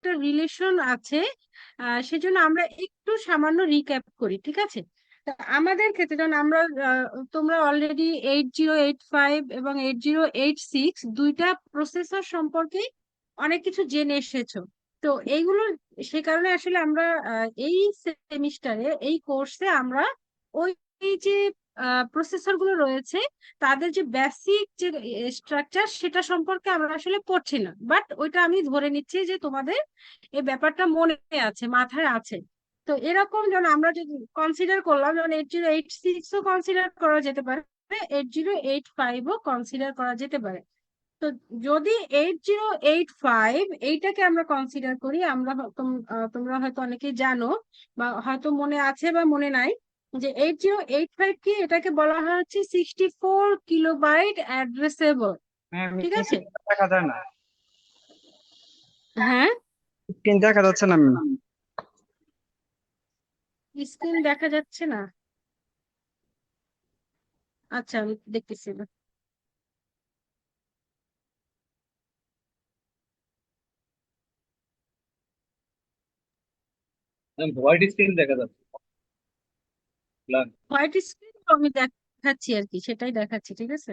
একটা রিলেশন আছে। সেজন্য আমরা একটু সামান্য রিক্যাপ করি, ঠিক আছে? তা আমাদের ক্ষেত্রে যেমন আমরা তোমরা অলরেডি 8085 এবং 8086 দুইটা প্রসেসর সম্পর্কে অনেক কিছু জেনে এসেছো। তো এইগুলো সে কারণে আসলে আমরা এই সেমিস্টারে এই কোর্সে আমরা ওই এই যে প্রসেসর গুলো রয়েছে তাদের যে বেসিক যে স্ট্রাকচার সেটা সম্পর্কে আমরা আসলে পড়ছি না, বাট ওইটা আমি ধরে নিচ্ছি যে তোমাদের এই ব্যাপারটা মনে আছে, মাথায় আছে। তো এরকম যেমন আমরা যদি কনসিডার করলাম, যেমন 8086ও কনসিডার করা যেতে পারে, 8085ও কনসিডার করা যেতে পারে। তো যদি 8085 এইটাকে আমরা কনসিডার করি, আমরা তোমরা হয়তো অনেকেই জানো বা হয়তো মনে আছে বা মনে নাই যে 8085 কি, এটাকে বলা হয় হচ্ছে 64 কিলোবাইট অ্যাড্রেসেবল। হ্যাঁ, ঠিক মিটিং আছে? দেখা যায় না। হ্যাঁ, স্ক্রিন দেখা যাচ্ছে না। স্ক্রিন দেখা যাচ্ছে না? আচ্ছা, আমি দেখতেছি না। হোয়াইট স্ক্রিন দেখা যাচ্ছে। ব্ল্যাঙ্ক। হোয়াইট স্ক্রিন আমি দেখাচ্ছি আর কি, সেটাই দেখাচ্ছি, ঠিক আছে?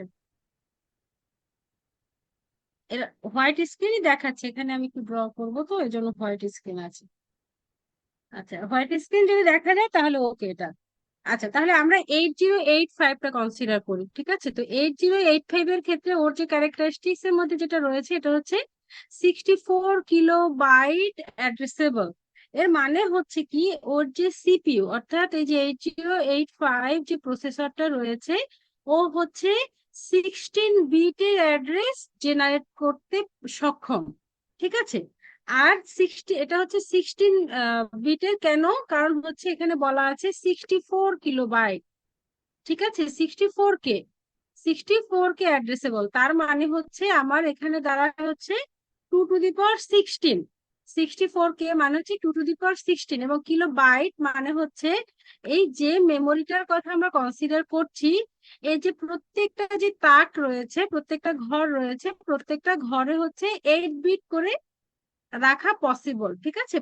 এর হোয়াইট স্ক্রিনই দেখাচ্ছে এখানে, আমি একটু ড্র করবো তো এই জন্য হোয়াইট স্ক্রিন আছে। আচ্ছা, হোয়াইট স্ক্রিন যদি দেখা যায় তাহলে ওকে এটা। আচ্ছা, তাহলে আমরা 8085টা কনসিডার করি, ঠিক আছে? তো 8085 এর ক্ষেত্রে ওর যে ক্যারেক্টারিস্টিক্স এর মধ্যে যেটা রয়েছে এটা হচ্ছে 64 কিলোবাইট অ্যাড্রেসেবল। এর মানে হচ্ছে কি, ওর যে সিপিইউ অর্থাৎ এই যে 8085 যে প্রসেসরটা রয়েছে, ও হচ্ছে 16 বিটের অ্যাড্রেস জেনারেট করতে সক্ষম, ঠিক আছে? আর এটা হচ্ছে 16 বিটের। কেন? কারণ হচ্ছে এখানে বলা আছে 64 কিলোবাইট, ঠিক আছে? 64 কে অ্যাড্রেসেবল, তার মানে হচ্ছে আমার এখানে দাঁড়ায় হচ্ছে 2 টু দি পাওয়ার 16। 64 কে মানে হচ্ছে 2 টু দি পাওয়ার 16, এবং কিলোবাইট মানে হচ্ছে এই যে মেমোরিটার কথা আমরা কনসিডার করছি, এই যে প্রত্যেকটা যে তাক রয়েছে, প্রত্যেকটা ঘর রয়েছে, প্রত্যেকটা ঘরে হচ্ছে 8 বিট করে রাখা পসিবল, ঠিক আছে?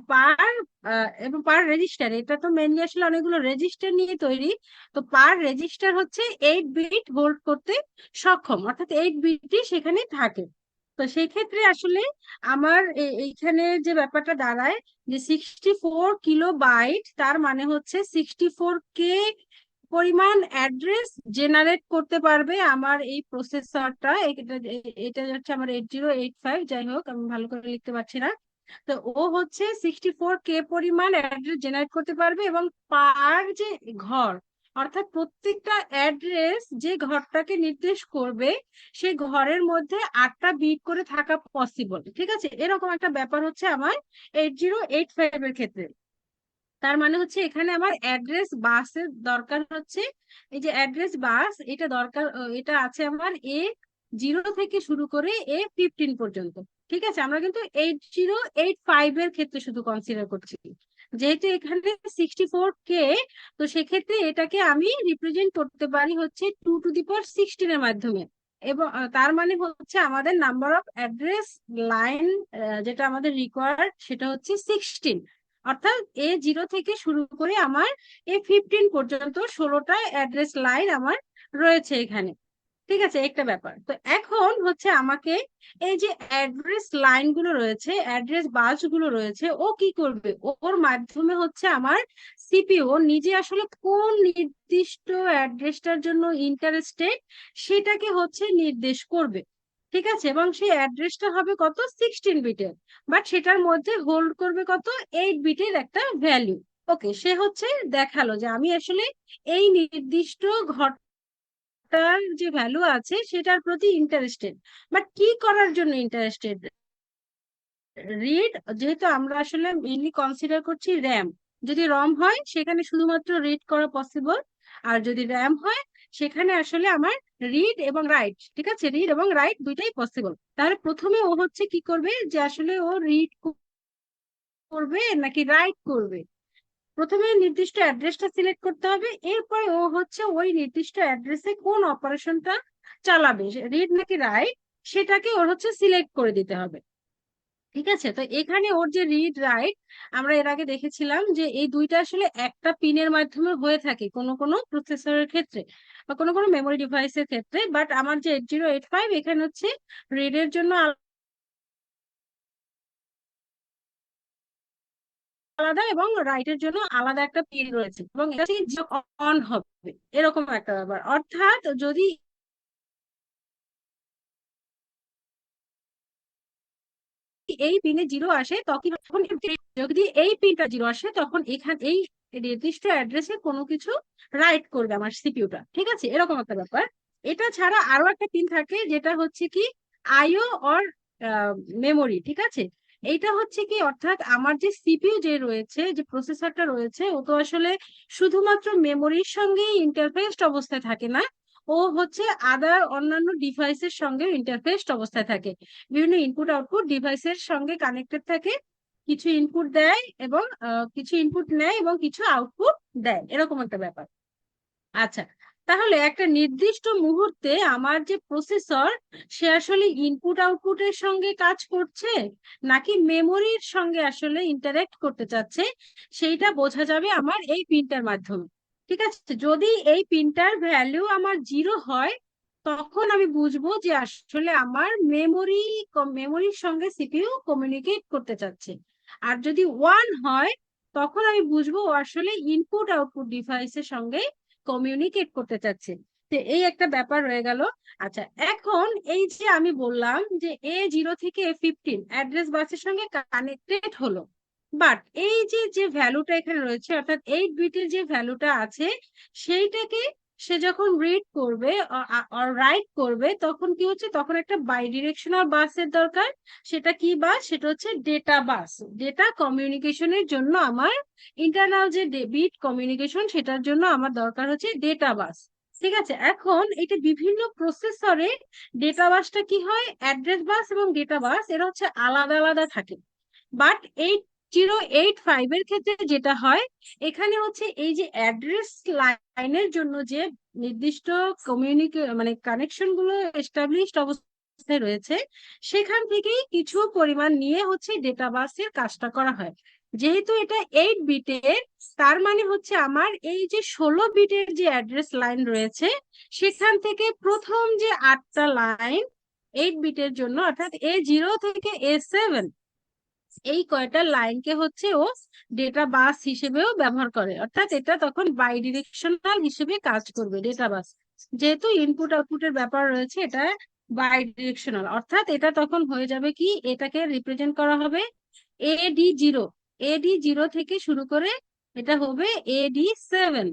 এবং পার রেজিস্টার, এটা তো মেনলি আসলে অনেকগুলো রেজিস্টার নিয়ে তৈরি। তো পার রেজিস্টার হচ্ছে 8 বিট হোল্ড করতে সক্ষম, অর্থাৎ 8 বিটই সেখানে থাকে। তো সেই ক্ষেত্রে আসলে আমার এইখানে যে ব্যাপারটা দাঁড়ায় যে 64 কিলোবাইট, তার মানে হচ্ছে 64 কে পরিমাণ অ্যাড্রেস জেনারেট করতে পারবে আমার এই প্রসেসরটা। এটা হচ্ছে আমার 8085, যাই হোক আমি ভালো করে লিখতে পারছি না। তো ও হচ্ছে 64 কে পরিমাণ অ্যাড্রেস জেনারেট করতে পারবে, এবং পার যে ঘর, অর্থাৎ প্রত্যেকটা অ্যাড্রেস যে ঘরটাকে নির্দেশ করবে সেই ঘরের মধ্যে 8টা বিট করে থাকা পসিবল, ঠিক আছে? এরকম একটা ব্যাপার হচ্ছে আমার 8085 এর ক্ষেত্রে। তার মানে হচ্ছে এখানে আমার অ্যাড্রেস বাসের দরকার হচ্ছে, এই যে অ্যাড্রেস বাস এটা দরকার, এটা আছে আমার A0 থেকে শুরু করে A15 পর্যন্ত, ঠিক আছে? আমরা কিন্তু 8085 এর ক্ষেত্রে শুধু কনসিডার করছি, যেহেতু এখানে 64 কে। তো সেক্ষেত্রে এটাকে আমি রিপ্রেজেন্ট করতে পারি হচ্ছে 2 টু দি পাওয়ার 16 এর মাধ্যমে। এবং তার মানে হচ্ছে আমাদের নাম্বার অফ অ্যাড্রেস লাইন যেটা আমাদের রিকোয়ার্ড সেটা হচ্ছে 16। অর্থাৎ A0 থেকে শুরু করে আমার A15 পর্যন্ত 16টা অ্যাড্রেস লাইন আমার রয়েছে এখানে, ঠিক আছে? একটা ব্যাপার। তো এখন হচ্ছে আমাকে এই যে অ্যাড্রেস লাইন গুলো রয়েছে, অ্যাড্রেস বাস গুলো রয়েছে, ও কি করবে? ওর মাধ্যমে হচ্ছে আমার সিপিইউ নিজে আসলে কোন নির্দিষ্ট অ্যাড্রেসটার জন্য ইন্টারেস্টেড সেটাকে হচ্ছে নির্দেশ করবে, ঠিক আছে? এবং সেই অ্যাড্রেসটা হবে কত, 16 বিটের, বাট সেটার মধ্যে হোল্ড করবে কত, 8 বিটের একটা ভ্যালু। ওকে, সে হচ্ছে দেখালো যে আমি আসলে এই নির্দিষ্ট ঘরটার যে ভ্যালু আছে সেটার প্রতি ইন্টারেস্টেড, বাট কি করার জন্য ইন্টারেস্টেড? রিড, যেহেতু আমরা আসলে মেইনলি কনসিডার করছি র্যাম। যদি রম হয় সেখানে শুধুমাত্র রিড করা পসিবল, আর যদি র্যাম হয় সেখানে আসলে আমার রিড এবং রাইট, ঠিক আছে? রিড এবং রাইট দুইটাই পসিবল। তাহলে প্রথমে ও হচ্ছে কি করবে, যে আসলে ও রিড করবে নাকি রাইট করবে? প্রথমে নির্দিষ্ট অ্যাড্রেসটা সিলেক্ট করতে হবে, এরপরে ও হচ্ছে ওই নির্দিষ্ট অ্যাড্রেসে কোন অপারেশনটা চালাবে, রিড নাকি রাইট, সেটাকে ওর হচ্ছে সিলেক্ট করে দিতে হবে। ঠিক আছে, তো এখানে ওর যে রিড রাইট, আমরা এর আগে দেখেছিলাম যে এই দুইটা আসলে একটা পিনের মাধ্যমে হয়ে থাকে কোনো কোনো প্রসেসরের ক্ষেত্রে বা কোনো কোনো মেমোরি ডিভাইসের ক্ষেত্রে। বাট আমার যে 8085 এখানে হচ্ছে রিডের জন্য আলাদা এবং রাইটের জন্য আলাদা একটা পিন রয়েছে, এবং এটা অন হবে এরকম একটা ব্যাপার। অর্থাৎ যদি এই পিনে জিরো আসে তখন যদি এই পিনটা জিরো আসে তখন এখানে এই নির্দিষ্ট অ্যাড্রেসে কোনো কিছু রাইট করবে আমার সিপিইউটা। ঠিক আছে, এরকম একটা ব্যাপার। এটা ছাড়া আরো একটা পিন থাকে যেটা হচ্ছে কি আইও অর মেমোরি। ঠিক আছে, এইটা হচ্ছে কি অর্থাৎ আমার যে সিপিইউ যে রয়েছে, যে প্রসেসরটা রয়েছে, ও তো আসলে শুধুমাত্র মেমোরির সঙ্গেই ইন্টারফেসড অবস্থায় থাকে না, ও হচ্ছে আদার অন্যান্য ডিভাইসের সঙ্গে ইন্টারফেসড অবস্থায় থাকে। বিভিন্ন ইনপুট আউটপুট ডিভাইসের সঙ্গে কানেক্টেড থাকে, কিছু ইনপুট দেয় এবং কিছু ইনপুট নেয় এবং কিছু আউটপুট দেয়, এরকম একটা ব্যাপার। আচ্ছা, তাহলে একটা নির্দিষ্ট মুহূর্তে আমার যে প্রসেসর, সে আসলে ইনপুট আউটপুটের সঙ্গে কাজ করছে নাকি মেমোরির সঙ্গে আসলে ইন্টারেক্ট করতে চাচ্ছে, সেইটা বোঝা যাবে আমার এই পিনটার মাধ্যমে। ঠিক আছে, যদি এই পিনটার ভ্যালু আমার জিরো হয় তখন আমি বুঝবো যে আসলে আমার মেমোরির সঙ্গে সিপিইউ কমিউনিকেট করতে চাচ্ছে। আর যদি ওয়ান হয় তখন আমি বুঝবো ও আসলে ইনপুট আউটপুট ডিভাইসের সঙ্গে কমিউনিকেট করতে চাচ্ছে। তো এই একটা ব্যাপার রয়ে গেল। আচ্ছা, এখন এই যে আমি বললাম যে A0 থেকে A15 অ্যাড্রেস বাসের সঙ্গে কানেক্টেড হলো, বাট এই যে যে ভ্যালুটা এখানে রয়েছে অর্থাৎ 8 বিটের যে ভ্যালুটা আছে, সেইটাকে সে যখন রিড করবে আর রাইট করবে তখন কি হচ্ছে, তখন একটা বাই ডিরেকশনাল বাসের দরকার। সেটা কি বাস? সেটা হচ্ছে ডেটা বাস। ডেটা কমিউনিকেশনের জন্য আমার ইন্টারনাল যে বিট কমিউনিকেশন, সেটার জন্য আমার দরকার হচ্ছে ডেটা বাস। ঠিক আছে, এখন এটা বিভিন্ন প্রসেসরে ডেটা বাসটা কি হয়, অ্যাড্রেস বাস এবং ডেটা বাস এরা হচ্ছে আলাদা আলাদা থাকে। বাট 8085 এর ক্ষেত্রে যেটা হয়, এখানে হচ্ছে এই যে অ্যাড্রেস লাইনের জন্য যে নির্দিষ্ট মানে কানেকশন গুলো এস্টাবলিশড অবস্থায় রয়েছে, সেখান থেকেই কিছু পরিমাণ নিয়ে হচ্ছে ডেটা বাসের কাজটা করা হয়। যেহেতু এটা 8 বিটের, তার মানে হচ্ছে আমার এই যে 16 বিটের যে অ্যাড্রেস লাইন রয়েছে, সেখান থেকে প্রথম যে 8টা লাইন 8 বিটের জন্য, অর্থাৎ A0 থেকে A7, এই কয়টা লাইনকে হচ্ছে ও ডেটা বাস হিসেবেও ব্যবহার করে। অর্থাৎ এটা তখন বাই ডিরেকশনাল হিসেবে কাজ করবে ডেটা বাস, যেহেতু ইনপুট আউটপুটের ব্যাপার রয়েছে, এটা বাই ডিরেকশনাল। অর্থাৎ এটা তখন হয়ে যাবে কি, এটাকে রিপ্রেজেন্ট করা হবে AD0, AD0 থেকে শুরু করে এটা হবে AD7,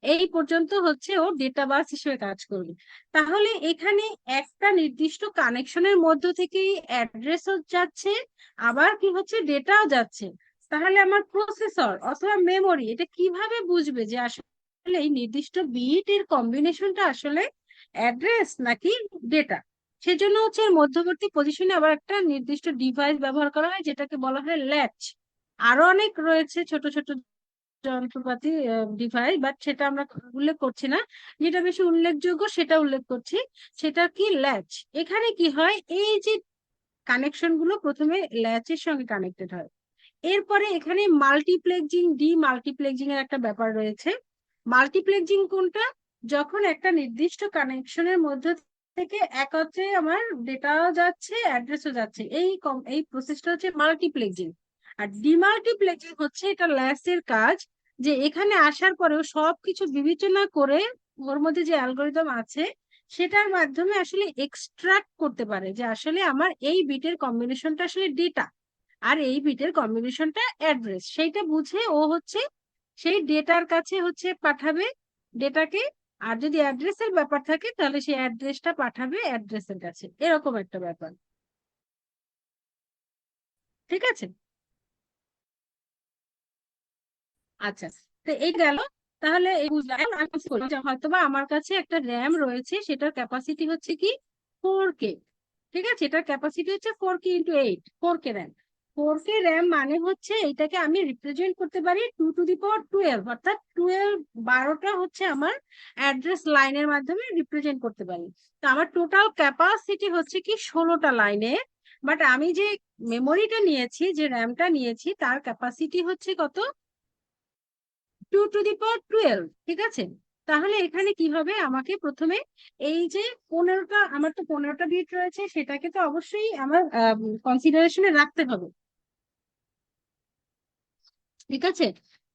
এই পর্যন্ত হচ্ছে ও ডেটা বাস হিসেবে কাজ করবে। তাহলে এখানে একটা নির্দিষ্ট কানেকশনের মধ্য থেকেই অ্যাড্রেসও যাচ্ছে, আবার কি হচ্ছে ডেটাও যাচ্ছে। তাহলে আমার প্রসেসর অথবা মেমোরি এটা কিভাবে বুঝবে যে আসলে এই নির্দিষ্ট বিট এর কম্বিনেশনটা আসলে অ্যাড্রেস নাকি ডেটা? সেজন্য হচ্ছে এর মধ্যবর্তী পজিশনে আবার একটা নির্দিষ্ট ডিভাইস ব্যবহার করা হয় যেটাকে বলা হয় ল্যাচ। আরো অনেক রয়েছে ছোট ছোট যন্ত্রপাতি, ডিভাইস, বাট সেটা আমরা উল্লেখ করছি না। যেটা বেশি উল্লেখযোগ্য সেটা উল্লেখ করছি, সেটা কি ল্যাচ। এখানে কি হয়, এই যে কানেকশন গুলো প্রথমে ল্যাচের সঙ্গে কানেক্টেড হয়, এরপরে এখানে মাল্টিপ্লেক্সিং ডিমাল্টিপ্লেক্সিং এর একটা ব্যাপার রয়েছে। মাল্টিপ্লেক্সিং কোনটা? যখন একটা নির্দিষ্ট কানেকশনের মধ্যে থেকে একত্রে আমার ডেটাও যাচ্ছে অ্যাড্রেসও যাচ্ছে, এই প্রসেসটা হচ্ছে মাল্টিপ্লেক্সিং। আর ডিমাল্টিপ্লেক্সিং হচ্ছে এটা ল্যাচের কাজ, যে এখানে আসার পরেও সবকিছু বিবেচনা করে ওর মধ্যে যে অ্যালগোরিদম আছে সেটার মাধ্যমে আসলে এক্সট্রাক্ট করতে পারে যে আসলে আমার এই বিটের কম্বিনেশনটা আসলে ডেটা আর এই বিটের কম্বিনেশনটা অ্যাড্রেস, সেইটা বুঝে ও হচ্ছে সেই ডেটার কাছে হচ্ছে পাঠাবে ডেটাকে। আর যদি অ্যাড্রেসের ব্যাপার থাকে তাহলে সেই অ্যাড্রেসটা পাঠাবে অ্যাড্রেসের কাছে, এরকম একটা ব্যাপার। ঠিক আছে, আচ্ছা, তো এই গেল। তাহলে এই বুঝলাম। এখন আমি কি করবো, যে হয়তোবা আমার কাছে একটা র্যাম রয়েছে, সেটার ক্যাপাসিটি হচ্ছে কি 4K। ঠিক আছে, এটার ক্যাপাসিটি হচ্ছে 4K × 8, 4K RAM. 4K RAM মানে হচ্ছে এটাকে আমি রিপ্রেজেন্ট করতে পারি 2⁻12, অর্থাৎ 12টা হচ্ছে আমার অ্যাড্রেস লাইনের মাধ্যমে রিপ্রেজেন্ট করতে পারি। তো আমার টোটাল ক্যাপাসিটি হচ্ছে কি 16টা লাইনে। বাট আমি যে মেমোরিটা নিয়েছি, যে র্যামটা নিয়েছি, তার ক্যাপাসিটি হচ্ছে কত, 2 টু দি পাওয়ার 12। ঠিক আছে, তাহলে এখানে কি হবে, আমাকে প্রথমে এই যে 15টা, আমার তো 15টা বিট রয়েছে, সেটাকে তো অবশ্যই আমার কনসিডারেশনে রাখতে হবে। ঠিক আছে,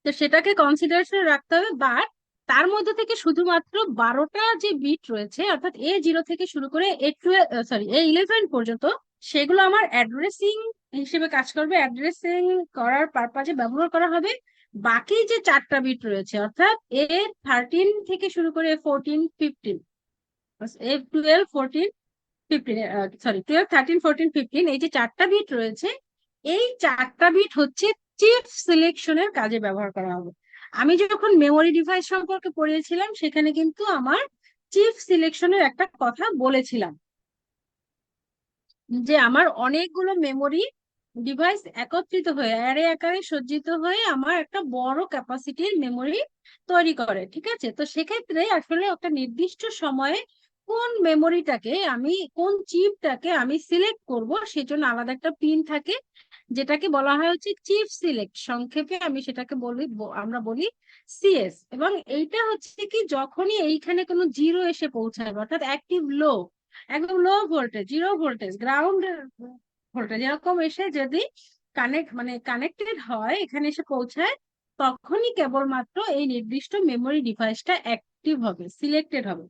তো সেটাকে কনসিডারেশনে রাখতে হবে, বাট তার মধ্যে থেকে শুধুমাত্র 12টা যে বিট রয়েছে, অর্থাৎ A0 থেকে শুরু করে A11 পর্যন্ত, সেগুলো আমার অ্যাড্রেসিং হিসেবে কাজ করবে, অ্যাড্রেসিং করার পারপাজে ব্যবহার করা হবে। বাকি যে 4টা বিট রয়েছে, অর্থাৎ A13 থেকে শুরু করে A14 15, A12 14 15, সরি 12 13 14 15, এই যে 4টা বিট রয়েছে, এই 4টা বিট হচ্ছে চিপ সিলেকশনের কাজে ব্যবহার করা হবে। আমি যখন মেমোরি ডিভাইস সম্পর্কে পড়িয়েছিলাম, সেখানে কিন্তু আমার চিপ সিলেকশনের একটা কথা বলেছিলাম, যে আমার অনেকগুলো মেমোরি ডিভাইস একত্রিত হয়ে অ্যারে আকারে সজ্জিত হয়ে আমার একটা বড় ক্যাপাসিটির মেমোরি তৈরি করে। ঠিক আছে, তো সেক্ষেত্রে আসলে একটা নির্দিষ্ট সময়ে কোন মেমোরিটাকে আমি, কোন চিপটাকে আমি সিলেক্ট করব, সেজন্য আলাদা একটা পিন থাকে, যেটাকে বলা হয় হচ্ছে চিপ সিলেক্ট, সংক্ষেপে আমি সেটাকে বলি, আমরা বলি সিএস। এবং এইটা হচ্ছে কি, যখনই এইখানে কোনো জিরো এসে পৌঁছাবে, অর্থাৎ অ্যাক্টিভ লো, একদম low voltage, zero voltage, ground voltage এরকম এসে যদি কানেক্টেড হয়, এখানে এসে পৌঁছায়, তখনই কেবলমাত্র এই নির্দিষ্ট মেমোরি ডিভাইসটা অ্যাক্টিভ হবে, সিলেক্টেড হবে।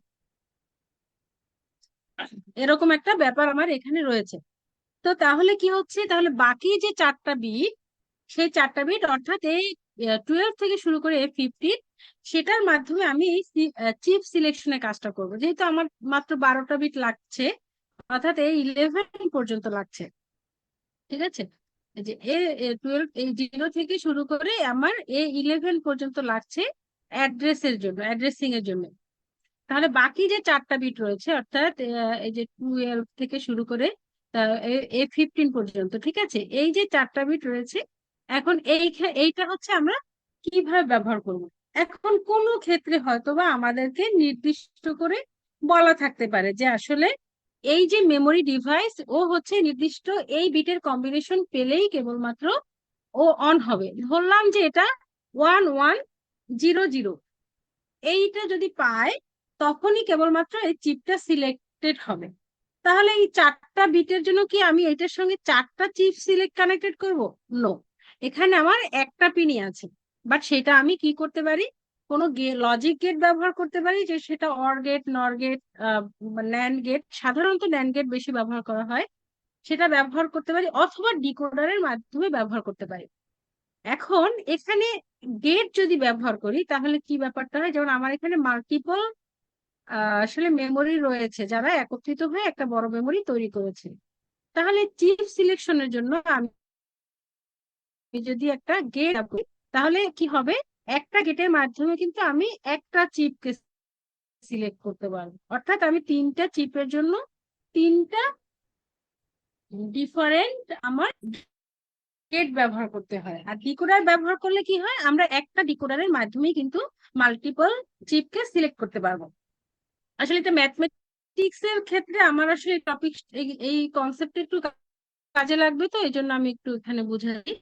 এরকম একটা ব্যাপার আমার এখানে রয়েছে। তো তাহলে কি হচ্ছে, তাহলে বাকি যে 4টা বিট, সেই 4টা বিট অর্থাৎ এই 12 থেকে শুরু করে A15, সেটার মাধ্যমে আমি এই চিপ সিলেকশনের কাজটা করব। যেহেতু আমার মাত্র 12টা বিট লাগছে, অর্থাৎ A11 পর্যন্ত লাগছে। ঠিক আছে, এই যে A12, এই 0 থেকে শুরু করে আমার A11 পর্যন্ত লাগছে অ্যাড্রেসের জন্য, অ্যাড্রেসিং এর জন্য। তাহলে বাকি যে 4টা বিট রয়েছে, অর্থাৎ এই যে 12 থেকে শুরু করে A15 পর্যন্ত, ঠিক আছে, এই যে 4টা বিট রয়েছে, এখন এইটা হচ্ছে আমরা কিভাবে ব্যবহার করব। এখন কোন ক্ষেত্রে হয়তোবা আমাদেরকে নির্দিষ্ট করে বলা থাকতে পারে যে আসলে এই যে মেমোরি ডিভাইস, ও হচ্ছে নির্দিষ্ট এই বিটের কম্বিনেশন পেলেই কেবলমাত্র ও অন হবে। ধরলাম যে এটা 1100, এইটা যদি পায়, তখনই কেবলমাত্র এই চিপটা সিলেক্টেড হবে। তাহলে এই 4টা বিটের জন্য কি আমি এটার সঙ্গে 4টা চিপ সিলেক্ট কানেক্টেড করব? নো, এখানে আমার একটা পিনই আছে। বাট সেটা আমি কি করতে পারি, কোনো লজিক গেট ব্যবহার করতে পারি, যে সেটা অর গেট, নর গেট, ন্যান্ড গেট, সাধারণত ন্যান্ড গেট বেশি ব্যবহার করা হয়, সেটা ব্যবহার করতে পারি, অথবা ডিকোডারের মাধ্যমে ব্যবহার করতে পারি। এখন এখানে গেট যদি ব্যবহার করি, তাহলে কি ব্যাপারটা হয়, যেমন আমার এখানে মাল্টিপল আসলে মেমোরি রয়েছে, যারা একত্রিত হয়ে একটা বড় মেমোরি তৈরি করেছে। তাহলে চিপ সিলেকশনের জন্য আমি যদি একটা গেট করি, তাহলে কি হবে, একটা গেটের মাধ্যমে কিন্তু আমি একটা চিপকে সিলেক্ট করতে পারবো। অর্থাৎ আমি 3টা চিপের জন্য 3টা ডিফারেন্ট আমার গেট ব্যবহার করতে হয়। আর ডিকোডার ব্যবহার করলে কি হয়, আমরা একটা ডিকোডারের মাধ্যমেই কিন্তু মাল্টিপল চিপকে সিলেক্ট করতে পারবো। আসলে এটা ম্যাথমেটিক্স এর ক্ষেটে আমার আসলে টপিক, এই কনসেপ্ট একটু কাজে লাগবে, তো এই জন্য আমি একটু এখানে বুঝাই।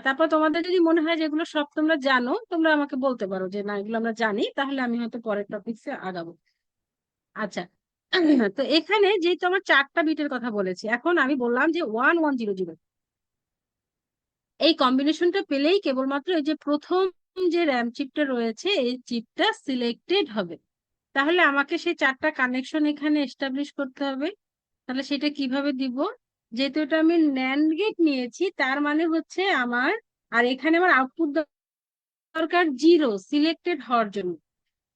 তারপর তোমাদের যদি মনে হয় যে এগুলো সব তোমরা জানো, তোমরা আমাকে বলতে পারো যে না, এগুলো আমরা জানি, তাহলে আমি হয়তো পরের টপিক্সে আগাবো। আচ্ছা, তো এখানে যেহেতু আমার 4টা বিটের কথা বলেছি, এখন আমি বললাম যে 1100, এই কম্বিনেশনটা পেলেই কেবলমাত্র এই যে প্রথম যে র্যাম চিপটা রয়েছে, এই চিপটা সিলেক্টেড হবে। তাহলে আমাকে সেই 4টা কানেকশন এখানে এস্টাবলিশ করতে হবে। তাহলে সেটা কিভাবে দিব, যেহেতু এটা আমি ন্যান্ড গেট নিয়েছি, তার মানে হচ্ছে আমার, আর এখানে আমার আউটপুট দরকার 0 সিলেক্টেড হওয়ার জন্য।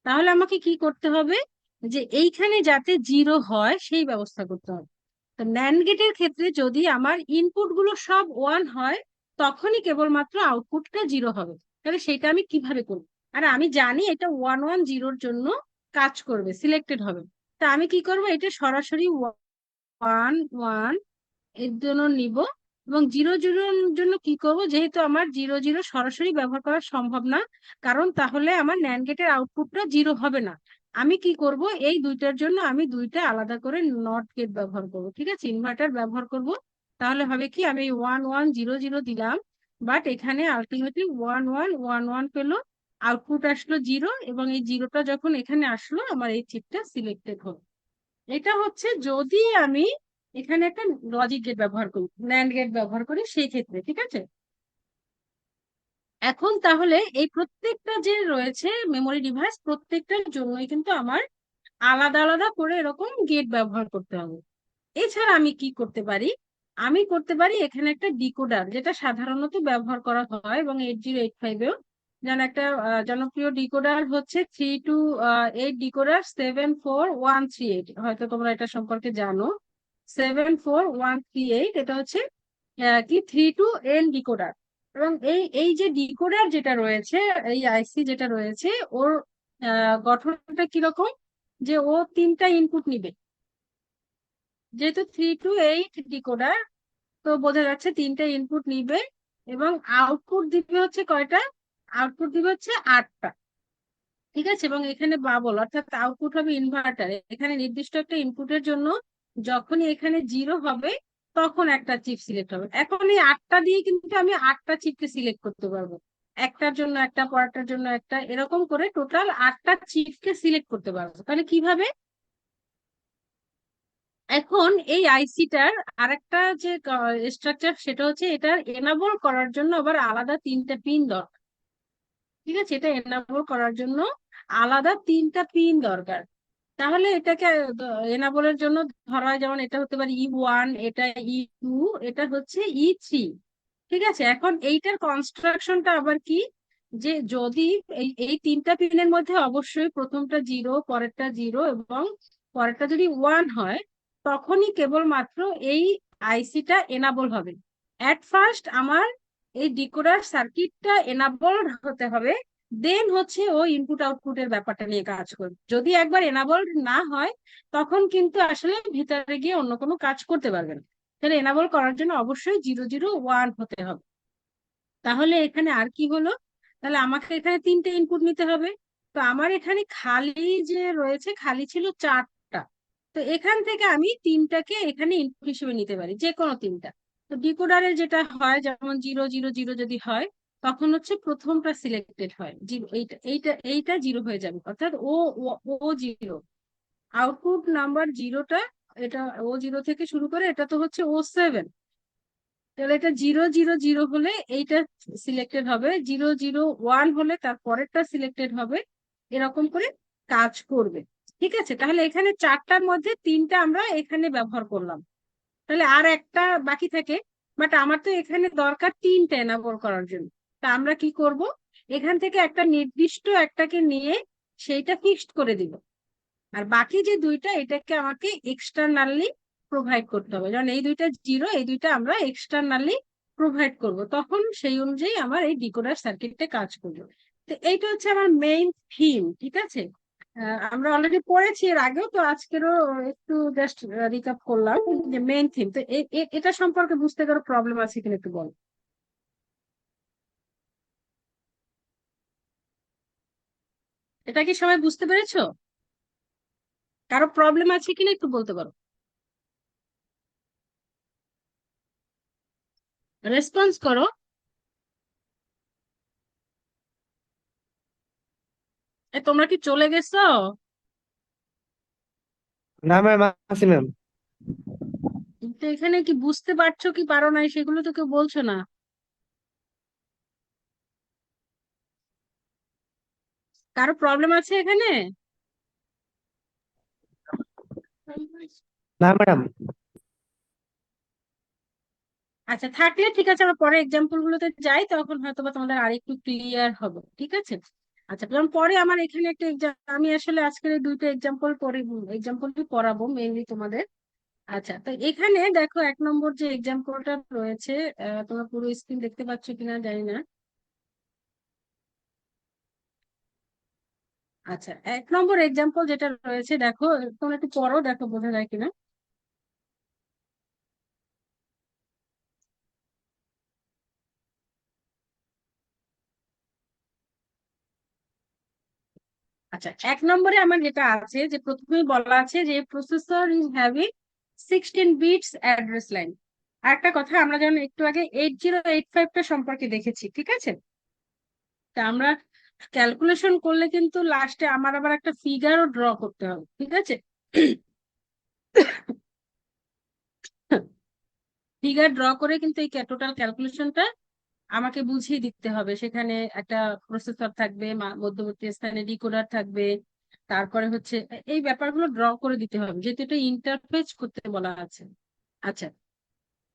তাহলে আমাকে কি করতে হবে, যে এইখানে যাতে 0 হয় সেই ব্যবস্থা করতে হবে। তো ন্যান্ড গেটের ক্ষেত্রে যদি আমার ইনপুট গুলো সব 1 হয়, তখনই কেবলমাত্র আউটপুটটা 0 হবে। তাহলে সেটা আমি কিভাবে করবো, আর আমি জানি এটা 110-র জন্য কাজ করবে, সিলেক্টেড হবে। তা আমি কি করব, এটা সরাসরি 1 1 এর জন্য নিব, এবং 0 0-র জন্য কি করব, যেহেতু আমার 0 0 সরাসরি ব্যবহার করা সম্ভব না, কারণ তাহলে আমার ন্যান্ড গেটের আউটপুটটা 0 হবে না। আমি কি করব, এই দুইটার জন্য আমি দুইটা আলাদা করে নট গেট ব্যবহার করব। ঠিক আছে, ইনভার্টার ব্যবহার করব, তাহলে হবে কি, আমি 1100 দিলাম, বাট এখানে আলটিমেটলি 1111 পেলো, আউটপুট আসলো 0, এবং এই জিরোটা যখন এখানে আসলো আমার এই চিপটা সিলেক্টেড হলো। এটা হচ্ছে যদি আমি এখানে একটা লজিক গেট ব্যবহার করি, ন্যান্ড গেট ব্যবহার করি সেই ক্ষেত্রে, ঠিক আছে। এখন তাহলে এই প্রত্যেকটা যে রয়েছে মেমোরি ডিভাইস, প্রত্যেকটার জন্যই কিন্তু আমার আলাদা আলাদা করে এরকম গেট ব্যবহার করতে হবে। এছাড়া আমি কি করতে পারি, আমি করতে পারি এখানে একটা ডিকোডার, যেটা সাধারণত ব্যবহার করা হয়, এবং 8085-এও যেন একটা জনপ্রিয় ডিকোডার হচ্ছে 3 to 8 ডিকোডার 74138, হয়তো তোমরা এটা সম্পর্কে জানো। 74138 এটা হচ্ছে কি 3 to N ডিকোডার। এবং এই এই যে ডিকোডার যেটা রয়েছে, এই আইসি যেটা রয়েছে, ওর গঠনটা কিরকম, যে ও 3টা ইনপুট নিবে, যেহেতু 3 to 8 ডিকোডার, তো বোঝা যাচ্ছে 3টা ইনপুট নিবে, এবং আউটপুট দিবে হচ্ছে কয়টা, আউটপুট দিবে হচ্ছে 8টা, ঠিক আছে। এবং এখানে বাবল, অর্থাৎ আউটপুট হবে ইনভার্টার, এখানে নির্দিষ্ট একটা ইনপুটের জন্য যখনই এখানে 0 হবে তখন একটা চিপ সিলেক্ট হবে। এখন এই 8টা দিয়ে কিন্তু আমি 8টা চিপকে সিলেক্ট করতে পারবো, একটার জন্য একটা, পরেরটার জন্য একটা, এরকম করে টোটাল 8টা চিপকে সিলেক্ট করতে পারবো। তাহলে কিভাবে, এখন এই আইসিটার আরেকটা যে স্ট্রাকচার, সেটা হচ্ছে এটার এনাবল করার জন্য আবার আলাদা 3টা পিন দরকার, ঠিক আছে। এটা এনাবল করার জন্য আলাদা 3টা পিন দরকার। তাহলে এটাকে এনাবলের জন্য ধরা হয়, যেমন এটা হতে পারে E1, এটা E2, এটা হচ্ছে E3, ঠিক আছে। এখন এইটার কনস্ট্রাকশনটা আবার কি, যে যদি এই এই 3টা পিনের মধ্যে অবশ্যই প্রথমটা 0, পরেরটা 0 এবং পরেরটা যদি 1 হয়, তখনই কেবলমাত্র এই আইসিটা এনাবল হবে। অ্যাট ফার্স্ট আমার এই ডিকোডার সার্কিটটা এনাবল হতে হবে, দেন হচ্ছে ও ইনপুট আউটপুটের ব্যাপারটা নিয়ে কাজ করবে। যদি একবার এনাবল না হয়, তখন কিন্তু আসলে ভিতরে গিয়ে অন্য কোনো কাজ করতে পারবে না। তাহলে এনাবল করার জন্য অবশ্যই 001 হতে হবে। তাহলে এখানে আর কি হলো, তাহলে আমাকে এখানে 3টে ইনপুট নিতে হবে। তো আমার এখানে খালি যে রয়েছে, খালি ছিল 4টা, তো এখান থেকে আমি 3টাকে এখানে ইনপুট হিসেবে নিতে পারি, যে কোনো 3টা। তো ডিকোডারে যেটা হয়, যেমন 000 যদি হয়, তখন হচ্ছে প্রথমটা সিলেক্টেড হয়, জিরো, এইটা এইটা এইটা 0 হয়ে যাবে, অর্থাৎ ও ও ও 0, আউটপুট নাম্বার 0টা, এটা ও 0 থেকে শুরু করে, এটা তো হচ্ছে ও 7, তাহলে এটা 000 হলে এইটা সিলেক্টেড হবে, 001 হলে তার পরেরটা সিলেক্টেড হবে, এরকম করে কাজ করবে, ঠিক আছে। তাহলে এখানে 4টার মধ্যে 3টা আমরা এখানে ব্যবহার করলাম, তাহলে আর একটা বাকি থাকে। বাট আমার তো এখানে দরকার 3টা এনাবল করার জন্য। তা আমরা কি করব, এখান থেকে একটা নির্দিষ্ট একটাকে নিয়ে সেইটা ফিক্সড করে দিব, আর বাকি যে 2টা, এটাকে আমাকে এক্সটার্নালি প্রোভাইড করতে হবে। যেমন এই 2টা 0, এই 2টা আমরা এক্সটার্নালি প্রোভাইড করব, তখন সেই অনুযায়ী আমার এই ডিকোডার সার্কিটটা কাজ করবে। তো এইটা হচ্ছে আমার মেইন থিম, ঠিক আছে। আমরা অলরেডি পড়েছি এর আগেও, তো আজকেরও একটু জাস্ট রিক্যাপ করলাম যে মেইন থিম। তো এটা সম্পর্কে বুঝতে কারো প্রবলেম আছে কিনা একটু বল। এটা কি সবাই বুঝতে পেরেছো? কারো প্রবলেম আছে কিনা একটু বলতে পারো, রেসপন্স করো। তোমরা কি চলে গেছো? না ম্যাম, আছি ম্যাম। তো এখানে কি বুঝতে পারছো কি পারো নাই, সেগুলো তো কেউ বলছো না। কারো প্রবলেম আছে এখানে? না ম্যাডাম। আচ্ছা, থাকলে ঠিক আছে, আমরা পরে এক্সাম্পল গুলোতে যাই, তখন হয়তো বা তোমাদের আরেকটু ক্লিয়ার হবে, ঠিক আছে। আচ্ছা, যেমন পরে আমার এখানে একটা এক্সাম, আমি আসলে আজকের এই 2টা এক্সাম্পল পরে এক্সাম্পলই পড়াবো মেইনলি তোমাদের। আচ্ছা, তো এখানে দেখো 1 নম্বর যে এক্সাম্পলটা রয়েছে, তোমরা পুরো স্ক্রিন দেখতে পাচ্ছ কিনা জানি না। আচ্ছা, 1 নম্বর এক্সাম্পল যেটা রয়েছে, দেখো তোমরা একটু পড়ো, দেখো বোঝা যায় কিনা। আচ্ছা, 1 নম্বরে আমার যেটা আছে, যে প্রথমেই বলা আছে যে processor is having 16 bits address line. আরেকটা কথা, আমরা যেন একটু আগে 8085টা সম্পর্কে দেখেছি, ঠিক আছে? তা আমরা ক্যালকুলেশন করলে কিন্তু লাস্টে আমার আবার একটা ফিগারও ড্র করতে হবে, ঠিক আছে? ফিগার ড্র করে কিন্তু এই টোটাল ক্যালকুলেশনটা আমাকে বুঝিয়ে দিতে হবে। সেখানে একটা প্রসেসর থাকবে, মধ্যবর্তী স্থানে ডিকোডার থাকবে, তারপরে হচ্ছে এই ব্যাপারগুলো ড্র করে দিতে হবে, যেহেতু এটা ইন্টারফেস করতে বলা আছে। আচ্ছা,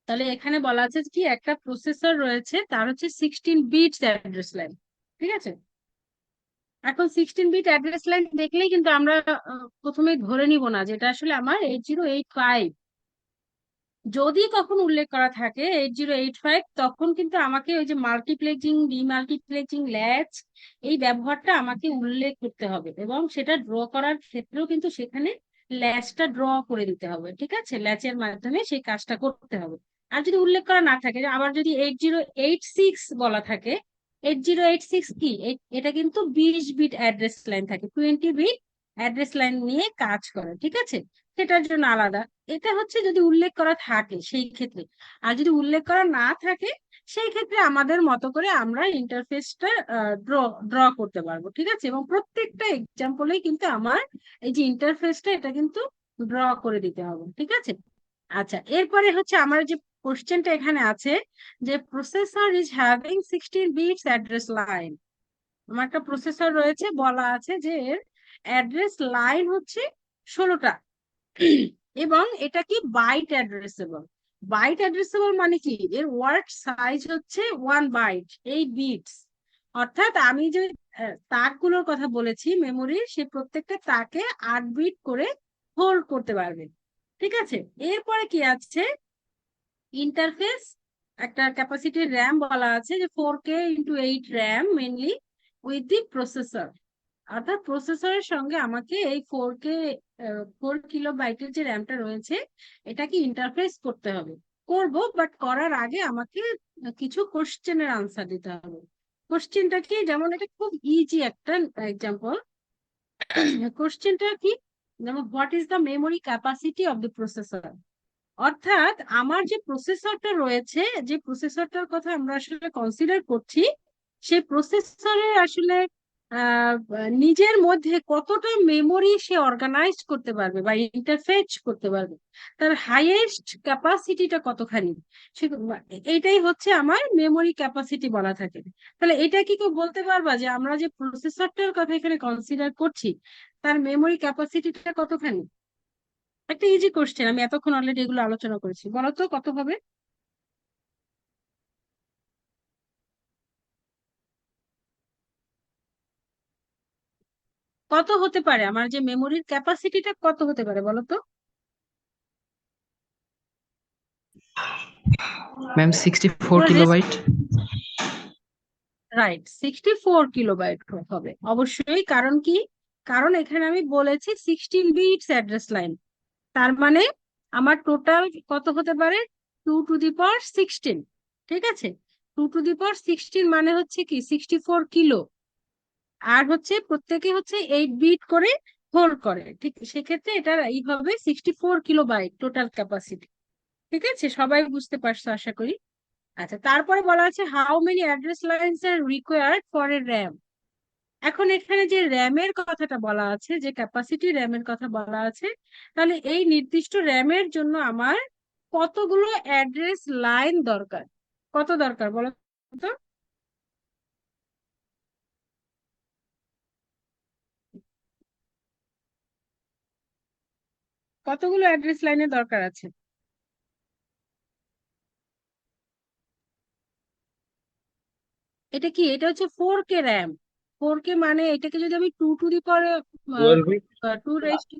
তাহলে এখানে বলা আছে কি একটা প্রসেসর রয়েছে, তার হচ্ছে 16 বিটস অ্যাড্রেস লাইন, ঠিক আছে? এখন 16 বিট অ্যাড্রেস লাইন দেখলেই কিন্তু আমরা প্রথমে ধরে নিব না যেটা আসলে আমার 8085। যদি কখন উল্লেখ করা থাকে 8085, তখন কিন্তু আমাকে ওই যে মাল্টিপ্লেক্সিং, ডিমাল্টিপ্লেক্সিং, ল্যাচ, এই ব্যবহারটা আমাকে উল্লেখ করতে হবে, এবং সেটা ড্র করার ক্ষেত্রেও কিন্তু সেখানে ল্যাচটা ড্র করে দিতে হবে, ঠিক আছে? ল্যাচের মাধ্যমে সেই কাজটা করতে হবে। আর যদি উল্লেখ করা না থাকে, আবার যদি 8086 বলা থাকে, 8086 কি, এটা কিন্তু 20 বিট অ্যাড্রেস লাইন থাকে, 20 বিট অ্যাড্রেস লাইন নিয়ে কাজ করে, ঠিক আছে? সেটার জন্য আলাদা। এটা হচ্ছে যদি উল্লেখ করা থাকে সেই ক্ষেত্রে। আর যদি উল্লেখ করা না থাকে, সেই ক্ষেত্রে আমাদের মতো করে আমরা ইন্টারফেসটা ড্র ড্র করতে পারবো, ঠিক আছে? এবং প্রত্যেকটা এক্সাম্পলেই কিন্তু আমার এই যে ইন্টারফেসটা, এটা কিন্তু ড্র করে দিতে হবে, ঠিক আছে? আচ্ছা, এরপরে হচ্ছে আমার যে কোশ্চেনটা এখানে আছে, যে processor is having 16 bits address line. আমার একটা প্রসেসর রয়েছে, বলা আছে যে এর অ্যাড্রেস লাইন হচ্ছে 16টা, এবং এটা কি বাইট অ্যাড্রেসেবল। বাইট অ্যাড্রেসেবল মানে কি, এর ওয়ার্ড সাইজ হচ্ছে 1 বাইট, 8 বিটস। অর্থাৎ আমি যে তাকগুলোর কথা বলেছি মেমোরির, সে প্রত্যেকটা তাকে 8 বিট করে হোল্ড করতে পারবে, ঠিক আছে? এরপরে কি আছে, ইন্টারফেস, একটা ক্যাপাসিটি র্যাম বলা আছে যে 4K x 8 RAM mainly with the processor. অর্থাৎ প্রসেসরের সঙ্গে আমাকে এই 4 কিলোবাইটের যে র্যামটা রয়েছে, এটাকে ইন্টারফেস করতে হবে। করব, বাট করার আগে আমাকে কিছু কোশ্চেনের আনসার দিতে হবে। কোশ্চেনটা কি, যেমন এটা খুব ইজি একটা এক্সাম্পল। কোশ্চেনটা কি, যেমন what is the memory capacity of the processor. অর্থাৎ আমার যে প্রসেসরটা রয়েছে, যে প্রসেসরটার কথা আমরা আসলে কনসিডার করছি, সেই প্রসেসরের আসলে নিজের মধ্যে কতটা মেমোরি সে অর্গানাইজ করতে পারবে বা ইন্টারফেস করতে পারবে, তার হাইয়েস্ট ক্যাপাসিটিটা কতখানি, সে এইটাই হচ্ছে আমার মেমোরি ক্যাপাসিটি বলা থাকে। তাহলে এটা কি কেউ বলতে পারবা যে আমরা যে প্রসেসরটার কথা এখানে কনসিডার করছি, তার মেমোরি ক্যাপাসিটিটা কতখানি? একটা ইজি কোশ্চেন, আমি এতক্ষণ অলরেডি এগুলো আলোচনা করেছি, বলো তো কত হবে? কত হতে পারে আমার যে মেমোরির ক্যাপাসিটিটা, কত হতে পারে বলো তো? ম্যাম 64 পুরো রেস্ট, কিলোবাইট। রাইট, 64 কিলোবাইট হবে অবশ্যই। কারণ কি, কারণ এখানে আমি বলেছি 16 বিটস অ্যাড্রেস লাইন, তার মানে আমার টোটাল কত হতে পারে, 2 টু দি পাওয়ার 16, ঠিক আছে? 2 টু দি পাওয়ার 16 মানে হচ্ছে কি 64 কিলো। আর হচ্ছে প্রত্যেকে হচ্ছে 8 বিট করে হোল্ড করে, ঠিক? সেক্ষেত্রে এটা এই হবে 64 কিলোবাইট টোটাল ক্যাপাসিটি, ঠিক আছে? সবাই বুঝতে পারছো আশা করি। আচ্ছা, তারপরে বলা আছে how many address lines R required for A RAM. এখন এখানে যে র্যামের কথাটা বলা আছে, যে ক্যাপাসিটি র্যামের কথা বলা আছে, তাহলে এই নির্দিষ্ট র্যামের জন্য আমার কতগুলো অ্যাড্রেস লাইন দরকার, কত দরকার বলো তো? কতগুলো অ্যাড্রেস লাইনের দরকার আছে? এটা কি, এটা হচ্ছে 4K র্যাম। 4K মানে এটাকে যদি আমি 2 to the power 12 to raise to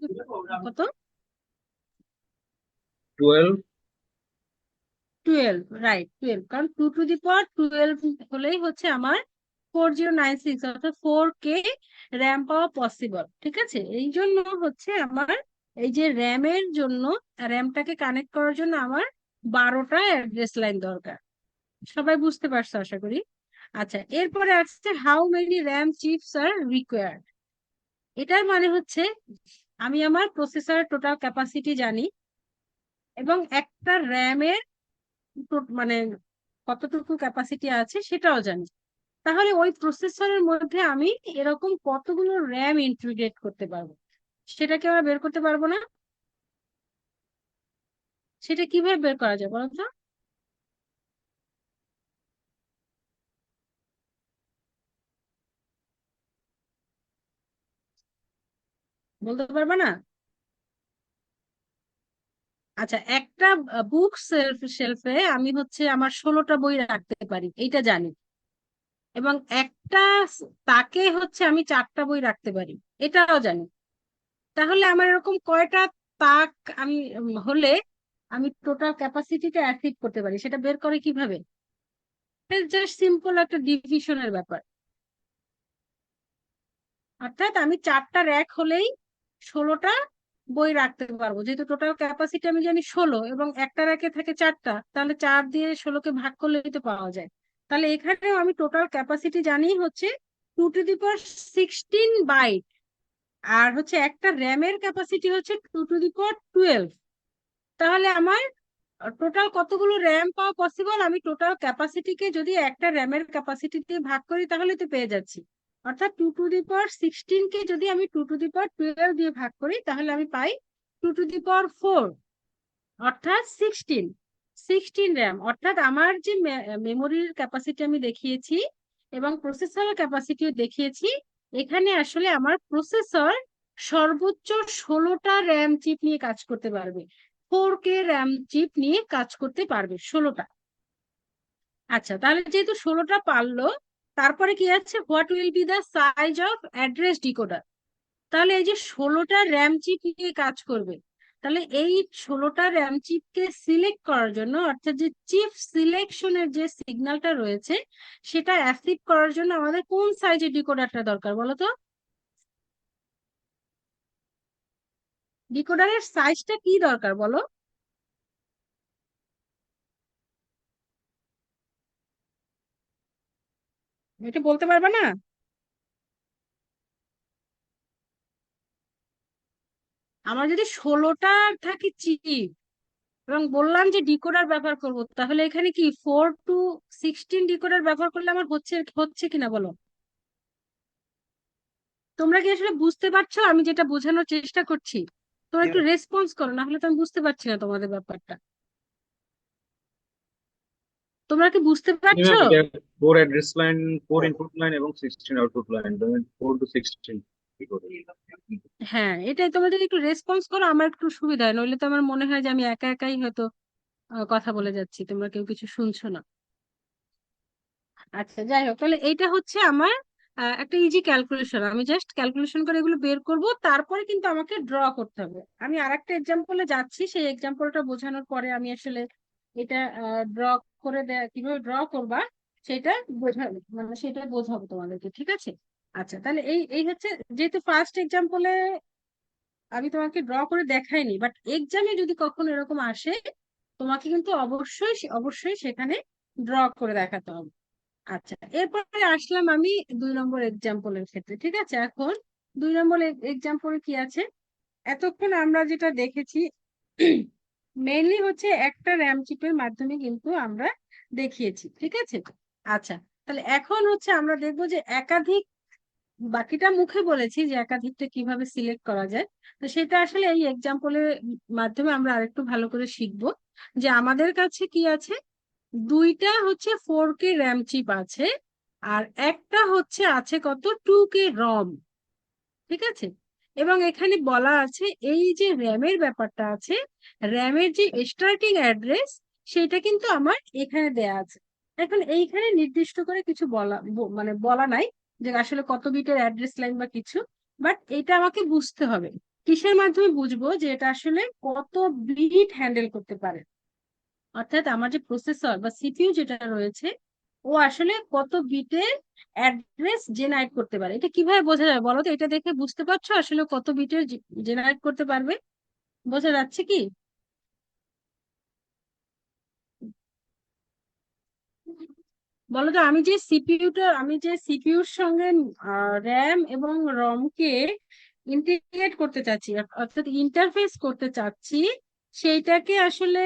কত, 12 12, রাইট, 12, কারণ 2 টু দি পাওয়ার 12 হলেই হচ্ছে আমার 4096, অর্থাৎ 4K র্যাম পাওয়া পসিবল, ঠিক আছে? এই জন্য হচ্ছে আমার এই যে র্যামের জন্য, র্যামটাকে কানেক্ট করার জন্য আমার 12টা অ্যাড্রেস লাইন দরকার। সবাই বুঝতে পারছো আশা করি। আচ্ছা, এরপরে আসছে how many RAM chips R required. এটার মানে হচ্ছে আমি আমার প্রসেসরের টোটাল ক্যাপাসিটি জানি, এবং একটা র্যামের মানে কতটুকু ক্যাপাসিটি আছে সেটাও জানি। তাহলে ওই প্রসেসরের মধ্যে আমি এরকম কতগুলো র্যাম ইন্টিগ্রেট করতে পারবো, সেটা কি আমরা বের করতে পারবো না? সেটা কিভাবে বের করা যায় বলো তো? বলতে পারবে না? আচ্ছা, একটা বুক শেলফে আমি হচ্ছে আমার 16টা বই রাখতে পারি, এইটা জানি। এবং একটা তাকে হচ্ছে আমি 4টা বই রাখতে পারি, এটাও জানি। তাহলে আমার এরকম কয়টা তাক আমি হলে আমি টোটাল ক্যাপাসিটিটা অ্যাচিভ করতে পারি, সেটা বের করে কিভাবে? জাস্ট সিম্পল একটা ডিভিশনের ব্যাপার। অর্থাৎ আমি 4টা র্যাক হলেই 16টা বই রাখতে পারবো, যেহেতু টোটাল ক্যাপাসিটি আমি জানি 16 এবং একটা র্যাকে থাকে 4টা, তাহলে 4 দিয়ে 16কে ভাগ করলেই তো পাওয়া যায়। তাহলে এখানেও আমি টোটাল ক্যাপাসিটি জানি হচ্ছে 2 টু দি পাওয়ার 16 বাইট। আর হচ্ছে একটা র্যামের ক্যাপাসিটি হচ্ছে 2 টু দি পাওয়ার 12। তাহলে আমার টোটাল কতগুলো র্যাম পাওয়া পসিবল? আমি টোটাল ক্যাপাসিটিকে যদি একটা র্যামের ক্যাপাসিটি দিয়ে ভাগ করি তাহলে তো পেয়ে যাচ্ছি। অর্থাৎ 2 টু দি পাওয়ার 16 কে যদি আমি 2 টু দি পাওয়ার 12 দিয়ে ভাগ করি তাহলে আমি পাই 2 টু দি পাওয়ার 4, অর্থাৎ 16। 16 র্যাম, অর্থাৎ আমার যে মেমোরির ক্যাপাসিটি আমি দেখিয়েছি এবং প্রসেসরের ক্যাপাসিটিও দেখিয়েছি, এখানে আসলে আমার প্রসেসর সর্বোচ্চ 16টা র্যাম চিপ নিয়ে কাজ করতে পারবে। 4K র্যাম চিপ নিয়ে কাজ করতে পারবে 16টা। আচ্ছা, তাহলে যেহেতু 16টা পারলো, তারপরে কি আছে? What will be the size of address decoder. তাহলে এই যে 16টা র্যাম চিপ নিয়ে কাজ করবে, তাহলে এই 16টা র্যাম চিপকে সিলেক্ট করার জন্য, অর্থাৎ যে চিপ সিলেকশনের যে সিগন্যালটা রয়েছে সেটা অ্যাচিভ করার জন্য আমাদের কোন সাইজের ডিকোডারটা দরকার বলো তো? ডিকোডারের সাইজটা কি দরকার বলো? এটা বলতে পারবে না? আমার যদি 16টা থাকে চিপ এবং বললাম যে ডিকোডার ব্যবহার করব, তাহলে এখানে কি 4 টু 16 ডিকোডার ব্যবহার করলে আমার হচ্ছে হচ্ছে কিনা বলো? তোমরা কি আসলে বুঝতে পারছো আমি যেটা বোঝানোর চেষ্টা করছি? তোমরা একটু রেসপন্স করো, না হলে তো আমি বুঝতে পারছি না তোমাদের ব্যাপারটা। তোমরা কি বুঝতে পারছো? ম্যাম এটা 4 অ্যাড্রেস লাইন, 4 ইনপুট লাইন এবং 16 আউটপুট লাইন, 4 to 16 কি করে? হ্যাঁ, এটাই, তোমরা যদি একটু রেসপন্স করো আমার একটু সুবিধা হয়, নইলে তো আমার মনে হয় যে আমি একা একাই হয়তো কথা বলে যাচ্ছি, তোমরা কেউ কিছু শুনছো না। আচ্ছা, যাই হোক, তাহলে এইটা হচ্ছে আমার একটা ইজি ক্যালকুলেশন। আমি জাস্ট ক্যালকুলেশন করে এগুলো বের করব, তারপরে কিন্তু আমাকে ড্র করতে হবে। আমি আরেকটা এক্সাম্পলে যাচ্ছি, সেই এক্সাম্পলটা বোঝানোর পরে আমি আসলে এটা ড্র করে কিভাবে ড্র করবা সেটা বোঝাবো, মানে সেটা বোঝাবো তোমাদেরকে, ঠিক আছে? আচ্ছা, তাহলে এই এই হচ্ছে, যেহেতু ফার্স্ট এক্সাম্পলে আমি তোমাকে ড্র করে দেখাইনি, বাট এক্সামে যদি কখনো এরকম আসে তোমাকে কিন্তু অবশ্যই অবশ্যই সেখানে ড্র করে দেখাতে হবে। আচ্ছা, এরপরে আসলাম আমি 2 নম্বর এক্সাম্পলের ক্ষেত্রে, ঠিক আছে? এখন 2 নম্বর এক্সাম্পলে কি আছে? এতক্ষণ আমরা যেটা দেখেছি মেইনলি হচ্ছে একটা র্যাম চিপের মাধ্যমে কিন্তু আমরা দেখিয়েছি, ঠিক আছে? আচ্ছা, তাহলে এখন হচ্ছে আমরা দেখবো যে একাধিক, বাকিটা মুখে বলেছি যে একাধিকটা কিভাবে সিলেক্ট করা যায়, তো সেটা আসলে এই এক্সাম্পলের মাধ্যমে আমরা আরেকটু ভালো করে শিখবো। যে আমাদের কাছে কি আছে, 2টা হচ্ছে 4K র্যাম চিপ আছে, আর একটা হচ্ছে আছে কত, 2K রম, ঠিক আছে? এবং এখানে বলা আছে এই যে র্যামের ব্যাপারটা আছে, র্যামের যে স্টার্টিং অ্যাড্রেস সেটা কিন্তু আমার এখানে দেয়া আছে। এখন এইখানে নির্দিষ্ট করে কিছু বলা মানে বলা নাই যে আসলে কত বিটের অ্যাড্রেস লাইন বা কিছু, বাট এটা আমাকে বুঝতে হবে। কিসের মাধ্যমে বুঝবো যে এটা আসলে কত বিট হ্যান্ডেল করতে পারে? অর্থাৎ আমার যে প্রসেসর বা সিপিইউ যেটা রয়েছে ও আসলে কত বিটের অ্যাড্রেস জেনারেট করতে পারে। এটা কিভাবে বোঝা যাবে বলো তো? এটা দেখে বুঝতে পারছো আসলে কত বিটের জেনারেট করতে পারবে? বোঝা যাচ্ছে কি? বলো তো, আমি যে সিপিইউর সঙ্গে র্যাম এবং রম কে ইন্টিগ্রেট করতে চাচ্ছি, অর্থাৎ ইন্টারফেস করতে চাচ্ছি, সেইটাকে আসলে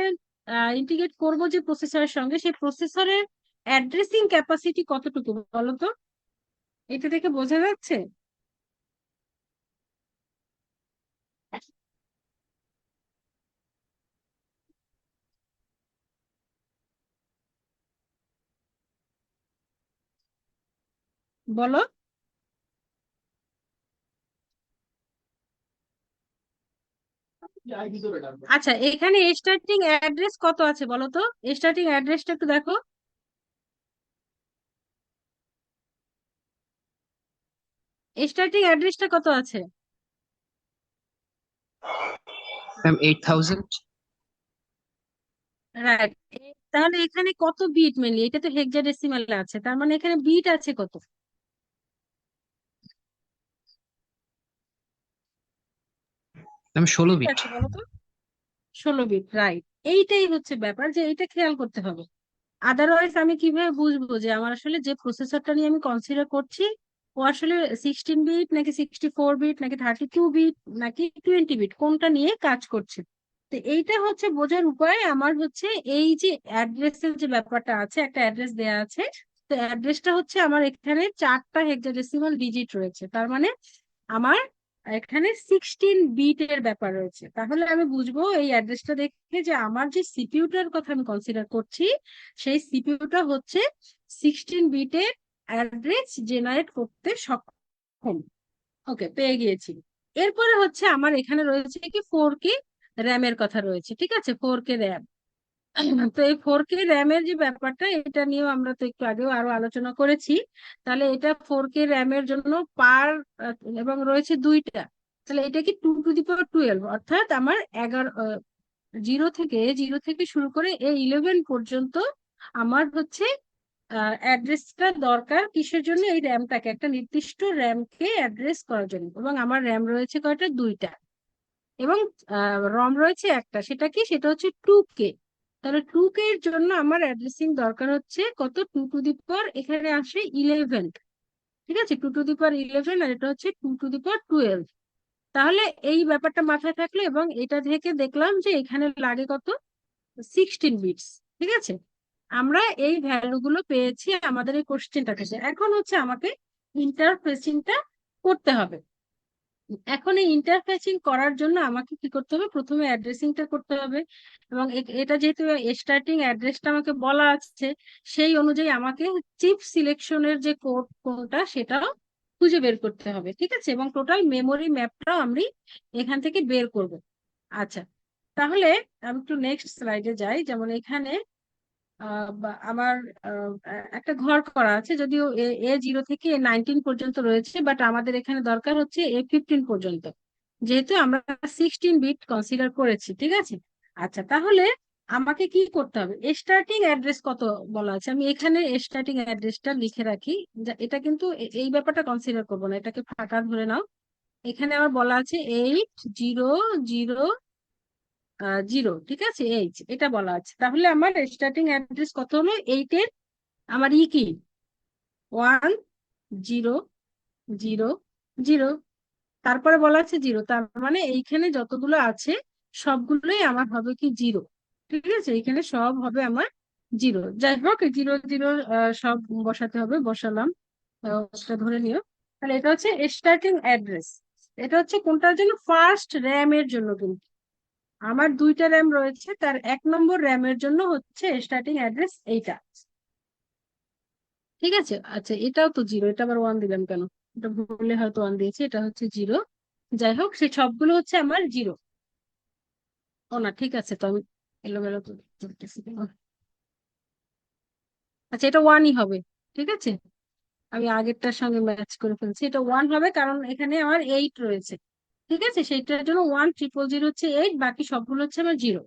ইন্টিগ্রেট করব যে প্রসেসরের সঙ্গে, সেই প্রসেসরের অ্যাড্রেসিং ক্যাপাসিটি কতটুকু বলো তো? এটা থেকে বোঝা যাচ্ছে? বলো। আচ্ছা, এখানে স্টার্টিং অ্যাড্রেস কত আছে বলো তো? স্টার্টিং অ্যাড্রেসটা একটু দেখো। স্টার্টিং অ্যাড্রেসটা কত আছে? ম্যাম 8000। রাইট। তাহলে এখানে কত বিট মেনলি? এটা তো হেক্সাডেসিমালে আছে, তার মানে এখানে বিট আছে কত? Ma'am 16 bit bit. আছে বলো তো? 16 বিট, রাইট। এইটাই হচ্ছে ব্যাপার, যে এটা খেয়াল করতে হবে। আদারওয়াইজ আমি কিভাবে বুঝবো যে আমার আসলে যে প্রসেসরটা নিয়ে আমি কনসিডার করছি ও আসলে 16 বিট নাকি 64 বিট নাকি 32 বিট নাকি 20 বিট, কোনটা নিয়ে কাজ করছে? তো এইটা হচ্ছে বোঝার উপায় আমার হচ্ছে এই যে অ্যাড্রেসের যে ব্যাপারটা আছে, একটা অ্যাড্রেস দেয়া আছে। তো অ্যাড্রেসটা হচ্ছে আমার এখানে 4টা হেক্সাডেসিমাল ডিজিট রয়েছে, তার মানে আমার এখানে 16 বিটের ব্যাপার রয়েছে। তাহলে আমি বুঝবো এই অ্যাড্রেসটা দেখে যে আমার যে সিপিইউটার কথা আমি কনসিডার করছি, সেই সিপিইউটা হচ্ছে 16 বিটের অ্যাড্রেস জেনারেট করতে সক্ষম। ওকে, পেয়ে গিয়েছি। এরপরে হচ্ছে আমার এখানে রয়েছে কি 4K র্যামের কথা রয়েছে, ঠিক আছে? 4K RAM. তো এই 4K র্যামের যে ব্যাপারটা, এটা নিয়েও আমরা তো একটু আগেও আরো আলোচনা করেছি। তাহলে এটা 4K র্যামের জন্য পার এবং রয়েছে দুইটা। তাহলে এটা কি 2 টু দি পাওয়ার 12, অর্থাৎ আমার 11, জিরো থেকে শুরু করে A11 পর্যন্ত আমার হচ্ছে অ্যাড্রেসটা দরকার। কিসের জন্য? এই র্যামটাকে, একটা নির্দিষ্ট র্যামকে অ্যাড্রেস করার জন্য। এবং আমার র্যাম রয়েছে কয়টা? দুইটা। এবং রম রয়েছে একটা, সেটা কি? সেটা হচ্ছে 2K। তাহলে 2K এর জন্য আমার অ্যাড্রেসিং দরকার হচ্ছে কত? 2 টু দি পাওয়ার, এখানে আসে 11। ঠিক আছে, 2 টু দি পাওয়ার 11, আর এটা হচ্ছে 2 টু দি পাওয়ার 12। তাহলে এই ব্যাপারটা মাথায় থাকলো, এবং এটা থেকে দেখলাম যে এখানে লাগে কত? 16 বিটস। ঠিক আছে, আমরা এই ভ্যালু গুলো পেয়েছি আমাদের এই কোশ্চেনটা থেকে। এখন হচ্ছে আমাকে ইন্টারফেসিংটা করতে হবে। এখন এই ইন্টারফেসিং করার জন্য আমাকে কি করতে হবে? প্রথমে অ্যাড্রেসিংটা করতে হবে। এবং এটা যেহেতু স্টার্টিং অ্যাড্রেসটা আমাকে বলা আছে, সেই অনুযায়ী আমাকে চিপ সিলেকশনের যে কোড কোনটা সেটাও খুঁজে বের করতে হবে। ঠিক আছে, এবং টোটাল মেমোরি ম্যাপটাও আমি এখান থেকে বের করব। আচ্ছা, তাহলে আমি একটু নেক্সট স্লাইডে যাই। যেমন এখানে আমার একটা ঘর করা আছে, যদিও A0 থেকে A19 পর্যন্ত রয়েছে, বাট আমাদের এখানে দরকার হচ্ছে A15 পর্যন্ত, যেহেতু আমরা 16 বিট কনসিডার করেছি। ঠিক আছে, আচ্ছা, তাহলে আমাকে কি করতে হবে? স্টার্টিং অ্যাড্রেস কত বলা আছে, আমি এখানে স্টার্টিং অ্যাড্রেসটা লিখে রাখি। এটা কিন্তু এই ব্যাপারটা কনসিডার করবো না, এটাকে ফাঁকা ধরে নাও। এখানে আমার বলা আছে 8000, ঠিক আছে, এটা বলা আছে। তাহলে আমার স্টার্টিং অ্যাড্রেস কত হলো? 8-এর আমার কি 1000। তারপরে বলা আছে 0, তার মানে এইখানে যতগুলো আছে সবগুলোই আমার হবে কি 0। ঠিক আছে, এখানে সব হবে আমার 0। যাই হোক, 0 0 সব বসাতে হবে, বসালাম। ওটা ধরে নিও। তাহলে এটা হচ্ছে স্টার্টিং অ্যাড্রেস। এটা হচ্ছে কোনটার জন্য? ফার্স্ট র্যামের জন্য। কিন্তু আমার দুইটা র্যাম রয়েছে, তার 1 নম্বর র্যামের জন্য হচ্ছে স্টার্টিং অ্যাড্রেস এইটা। ঠিক আছে, আচ্ছা, এটাও তো 0, এটা আবার 1 দিলাম কেন? এটা ভুলে হয়তো 1 দিয়েছি, এটা হচ্ছে 0। যাই হোক, সে সবগুলো হচ্ছে আমার 0। ও না, ঠিক আছে, তো আমি এলোমেলো করতেছি কেন? আচ্ছা, এটা 1ই হবে। ঠিক আছে, আমি আগেরটার সঙ্গে ম্যাচ করে ফেলছি, এটা 1 হবে, কারণ এখানে আমার 8 রয়েছে। ঠিক আছে, সেইটার জন্য 1 0 0 0 হচ্ছে 8, বাকি সবগুলো হচ্ছে আমার 0।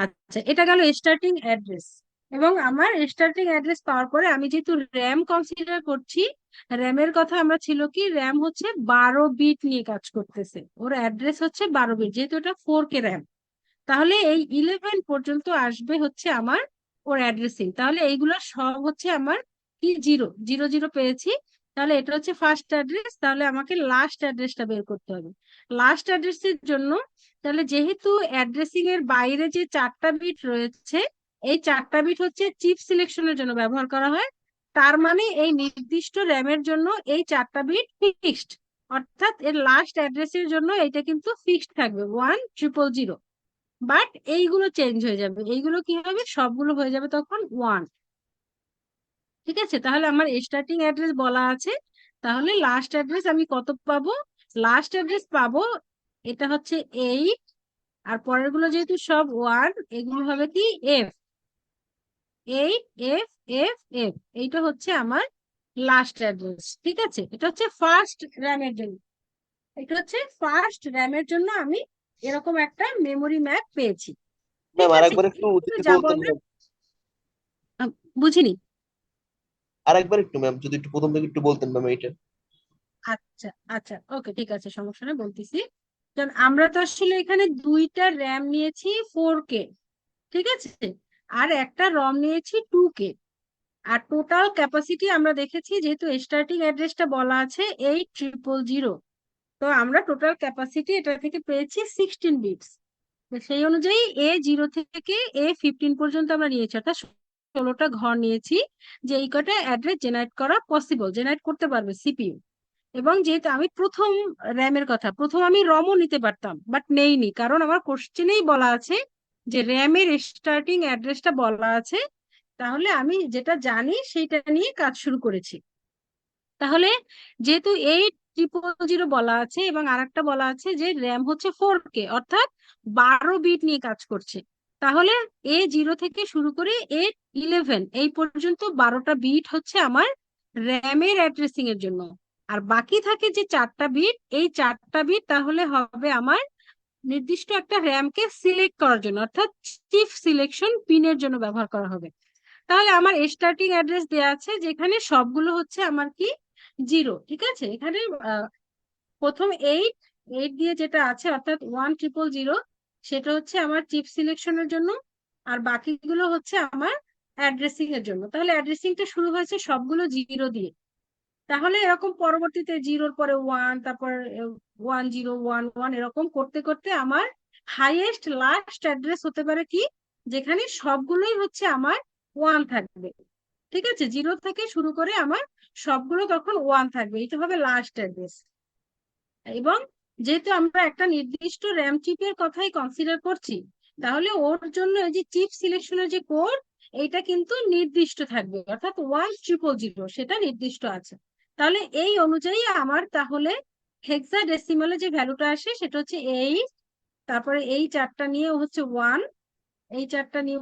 আচ্ছা, এটা গেল স্টার্টিং অ্যাড্রেস। এবং আমার স্টার্টিং অ্যাড্রেস পাওয়ার পরে আমি যেহেতু র্যাম কনসিডার করছি, র্যামের কথা আমরা ছিল কি, র্যাম হচ্ছে 12 বিট নিয়ে কাজ করতেছে, ওর অ্যাড্রেস হচ্ছে 12 বিট, যেহেতু এটা 4K র্যাম। তাহলে এই 11 পর্যন্ত আসবে হচ্ছে আমার ওর অ্যাড্রেসিং। তাহলে এইগুলো সব হচ্ছে আমার কি 0 0 0 পেয়েছি। তাহলে এটা হচ্ছে ফার্স্ট অ্যাড্রেস, তাহলে আমাকে লাস্ট অ্যাড্রেসটা বের করতে হবে। লাস্ট অ্যাড্রেসের জন্য তাহলে যেহেতু অ্যাড্রেসিং এর বাইরে যে 4টা বিট রয়েছে, এই 4টা বিট হচ্ছে চিপ সিলেকশনের জন্য ব্যবহার করা হয়। তার মানে এই নির্দিষ্ট র্যামের জন্য এই 4টা বিট ফিক্সড, অর্থাৎ এর লাস্ট অ্যাড্রেসের জন্য এটা কিন্তু ফিক্সড থাকবে 1000। বাট এইগুলো চেঞ্জ হয়ে যাবে, এইগুলো কি হবে, সবগুলো হয়ে যাবে তখন 1। ঠিক আছে, তাহলে আমার স্টার্টিং অ্যাড্রেস বলা আছে, তাহলে লাস্ট অ্যাড্রেস আমি কত পাবো? লাস্ট অ্যাড্রেস পাবো এটা হচ্ছে 8, আর পরের গুলো যেহেতু সব 1, এগুলো হবে কি এফ, 8 এফ। এইটা হচ্ছে আমার লাস্ট অ্যাড্রেস। ঠিক আছে, এটা হচ্ছে ফার্স্ট র্যামের জন্য, এটা হচ্ছে ফার্স্ট র্যামের জন্য আমি এরকম একটা মেমোরি ম্যাপ পেয়েছি। ঠিক ম্যাম আছে, আরেকবার একটু এরপরে যদি যাবো বলতেন আমরা, ম্যাম, বুঝিনি। আরেকবার একটু ম্যাম যদি একটু প্রথম থেকে একটু বলতেন ম্যাম এইটা। আচ্ছা আচ্ছা, ওকে, ঠিক আছে, সমস্যা নেই, বলতেছি। কারণ আমরা তো আসলে এখানে 2টা র্যাম নিয়েছি 4K, ঠিক আছে, আর একটা রম নিয়েছি 2K। আর টোটাল ক্যাপাসিটি আমরা দেখেছি, যেহেতু স্টার্টিং অ্যাড্রেসটা বলা আছে 8000, তো আমরা টোটাল ক্যাপাসিটি এটা থেকে পেয়েছি 16 বিটস। সেই অনুযায়ী A0 থেকে A15 পর্যন্ত আমরা নিয়েছি, অর্থাৎ 16টা ঘর নিয়েছি, যে এই কটা অ্যাড্রেস জেনারেট করা পসিবল, জেনারেট করতে পারবে সিপিইউ। এবং যেহেতু আমি প্রথম র্যামের কথা, প্রথম আমি রমও নিতে পারতাম, বাট নেইনি, কারণ আমার কোশ্চেনেই বলা আছে যে র্যামের স্টার্টিং অ্যাড্রেসটা বলা আছে, তাহলে আমি যেটা জানি সেইটা নিয়ে কাজ শুরু করেছি। তাহলে যেহেতু 8000 বলা আছে এবং আরেকটা বলা আছে যে র্যাম হচ্ছে 4K, অর্থাৎ 12 বিট নিয়ে কাজ করছে, তাহলে A0 থেকে শুরু করে A11 এই পর্যন্ত 12টা বিট হচ্ছে আমার র্যামের অ্যাড্রেসিং এর জন্য। আর বাকি থাকে যে 4টা বিট, এই 4টা বিট তাহলে হবে আমার নির্দিষ্ট একটা র্যামকে সিলেক্ট করার জন্য, অর্থাৎ চিফ সিলেকশন পিনের জন্য ব্যবহার করা হবে। তাহলে আমার স্টার্টিং অ্যাড্রেস দেওয়া আছে, যেখানে সবগুলো হচ্ছে আমার কি 0। ঠিক আছে, এখানে প্রথম 8 দিয়ে যেটা আছে, অর্থাৎ 1000, সেটা হচ্ছে আমার চিপ সিলেকশনের জন্য, আর বাকিগুলো হচ্ছে আমার অ্যাড্রেসিং এর জন্য। তাহলে অ্যাড্রেসিংটা শুরু হয়েছে সবগুলো 0 দিয়ে, তাহলে এরকম পরবর্তীতে 0-র পরে 1, তারপর 1011 এরকম করতে করতে আমার হাইয়েস্ট লাস্ট অ্যাড্রেস হতে পারে কি, যেখানে সবগুলোই হচ্ছে আমার 1 থাকবে। ঠিক আছে, 0 থেকে শুরু করে আমার সবগুলো তখন 1 থাকবে, এটা হবে লাস্ট অ্যাড্রেস। এবং যেহেতু আমরা একটা নির্দিষ্ট র্যাম চিপের কথাই কনসিডার করছি, তাহলে ওর জন্য এই যে চিপ সিলেকশনের যে কোড, এইটা কিন্তু নির্দিষ্ট থাকবে, অর্থাৎ 1000 সেটা নির্দিষ্ট আছে। তাহলে এই অনুযায়ী আমার তাহলে হেক্সাডেসিমালে যে ভ্যালুটা আসে সেটা হচ্ছে 8, তারপরে এই 4টা নিয়ে হচ্ছে 1, এই 4টা নিয়ে,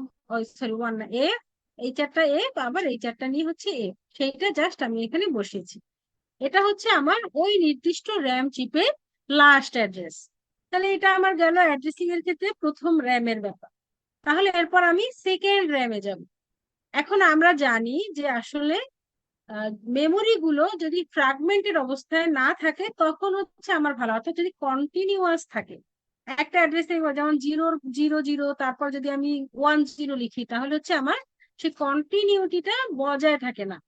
সরি 1 না, এফ, এই 4টা এফ, আবার এই 4টা নিয়ে হচ্ছে এফ, সেইটা জাস্ট আমি এখানে বসিয়েছি। এটা হচ্ছে আমার ওই নির্দিষ্ট র্যাম চিপের লাস্ট অ্যাড্রেস। তাহলে এটা আমার গেল অ্যাড্রেসিং এর ক্ষেত্রে প্রথম র্যামের ব্যাপার। তাহলে এরপর আমি সেকেন্ড র্যামে যাব। এখন আমরা জানি যে আসলে মেমোরি গুলো যদি ফ্র্যাগমেন্টেড অবস্থায় না থাকে তখন হচ্ছে আমার ভালো, অর্থাৎ যদি কন্টিনিউয়াস থাকে একটা অ্যাড্রেসে, যেমন 000, তারপর যদি আমি 10 লিখি, তাহলে হচ্ছে আমার সেই কন্টিনিউটিটা বজায় থাকে না।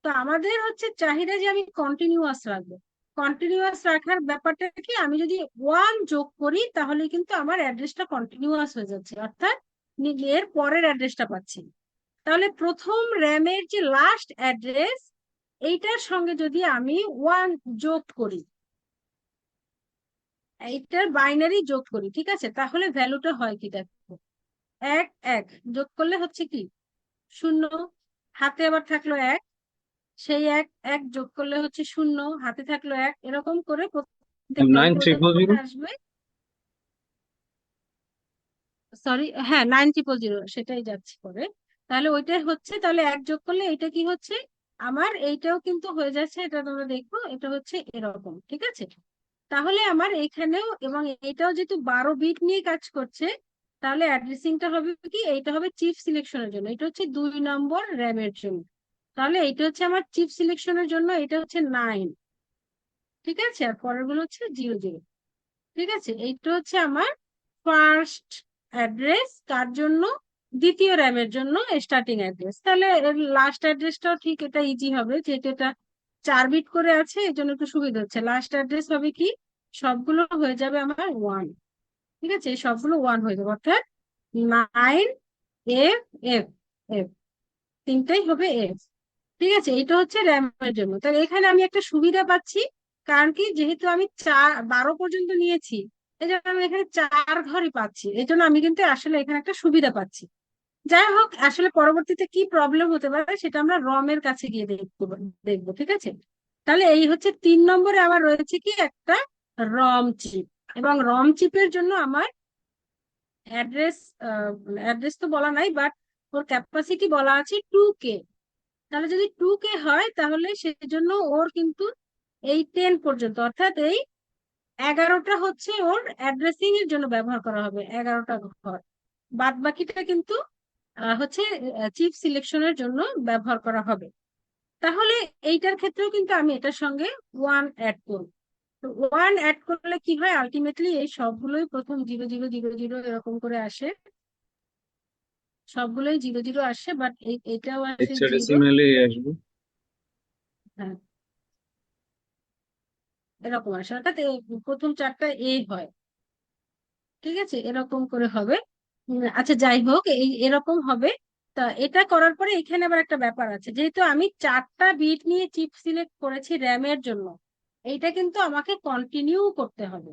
তো আমাদের হচ্ছে চাহিদা যে আমি কন্টিনিউয়াস রাখবো। কন্টিনিউয়াস রাখার ব্যাপারটা কি, আমি যদি 1 যোগ করি তাহলে কিন্তু আমার অ্যাড্রেসটা কন্টিনিউয়াস হয়ে যাচ্ছে, অর্থাৎ এর পরের অ্যাড্রেসটা পাচ্ছি। তাহলে প্রথম র্যামের যে লাস্ট অ্যাড্রেস, এইটার সঙ্গে যদি আমি 1 যোগ করি, এইটার বাইনারি যোগ করি, ঠিক আছে, তাহলে ভ্যালুটা হয় কি দেখো, 1 যোগ করলে হচ্ছে কি 0, হাতে আবার থাকলো 1, সেই 1 যোগ করলে হচ্ছে 0, হাতে থাকলো 1, এরকম করে প্রত্যেক 9000 আসবে। সরি, হ্যাঁ 9000 সেটাই যাচ্ছে পরে। তাহলে ওইটাই হচ্ছে, তাহলে 1 যোগ করলে এটা কি হচ্ছে আমার, এইটাও কিন্তু হয়ে যাচ্ছে, এটা তোমরা দেখো, এটা হচ্ছে এরকম। ঠিক আছে, তাহলে আমার এখানেও এবং এটাও যেহেতু 12 বিট নিয়ে কাজ করছে, তাহলে অ্যাড্রেসিংটা হবে কি, এইটা হবে চিপ সিলেকশনের জন্য, এটা হচ্ছে 2 নম্বর র্যামের জন্য। তাহলে এটা হচ্ছে আমার চিপ সিলেকশনের জন্য, এটা হচ্ছে 9। ঠিক আছে, আর পরের গুলো হচ্ছে 00। ঠিক আছে, এইটা হচ্ছে আমার ফার্স্ট অ্যাড্রেস, কার জন্য, দ্বিতীয় র্যামের জন্য স্টার্টিং অ্যাড্রেস। তাহলে লাস্ট অ্যাড্রেসটাও ঠিক এটা ইজি হবে, যেহেতু এটা 4 বিট করে আছে, এই জন্য একটু সুবিধা হচ্ছে। লাস্ট অ্যাড্রেস হবে কি, সবগুলো হয়ে যাবে আমার 1। ঠিক আছে, এই সবগুলো 1 হয়ে যাবে, অর্থাৎ 9 এফ এফ এফ, তিনটাই হবে এফ। ঠিক আছে, এটা হচ্ছে র্যামের জন্য। তাহলে এখানে আমি একটা সুবিধা পাচ্ছি, কারণ কি, যেহেতু আমি 12 পর্যন্ত নিয়েছি, এই জন্য আমি এখানে 4 ঘরই পাচ্ছি, এই জন্য আমি কিন্তু আসলে এখানে একটা সুবিধা পাচ্ছি। যাই হোক, আসলে পরবর্তীতে কি প্রবলেম হতে পারে সেটা আমরা রমের কাছে গিয়ে দেখবো। ঠিক আছে, তাহলে এই হচ্ছে 3 নম্বরে আমার রয়েছে কি একটা রম চিপ, এবং রম চিপের জন্য আমার অ্যাড্রেস, অ্যাড্রেস তো বলা নাই, বাট ওর ক্যাপাসিটি বলা আছে 2K। তাহলে যদি 2K হয় তাহলে সেজন্য ওর কিন্তু এই 10 পর্যন্ত, অর্থাৎ এই 11টা হচ্ছে ওর অ্যাড্রেসিং এর জন্য ব্যবহার করা হবে, 11টা ঘর। বাদ বাকিটা কিন্তু হচ্ছে চিপ সিলেকশনের জন্য ব্যবহার করা হবে। তাহলে এইটার ক্ষেত্রেও কিন্তু আমি এটার সঙ্গে 1 অ্যাড করব। তো 1 অ্যাড করলে কি হয়, আলটিমেটলি এই সবগুলোই প্রথম 0000 এরকম করে আসে, সবগুলোই 00 আসে, বাট এটাও আসে 0। হেক্সাডেসিমালে আসবে। হ্যাঁ, এরকম আসে, অর্থাৎ প্রথম 4টা এ হয়। ঠিক আছে, এরকম করে হবে। আচ্ছা, যাই হোক, এরকম হবে। তা এটা করার পরে এখানে আবার একটা ব্যাপার আছে, যেহেতু আমি 4টা বিট নিয়ে চিপ সিলেক্ট করেছি র্যামের জন্য, এইটা কিন্তু আমাকে কন্টিনিউ করতে হবে,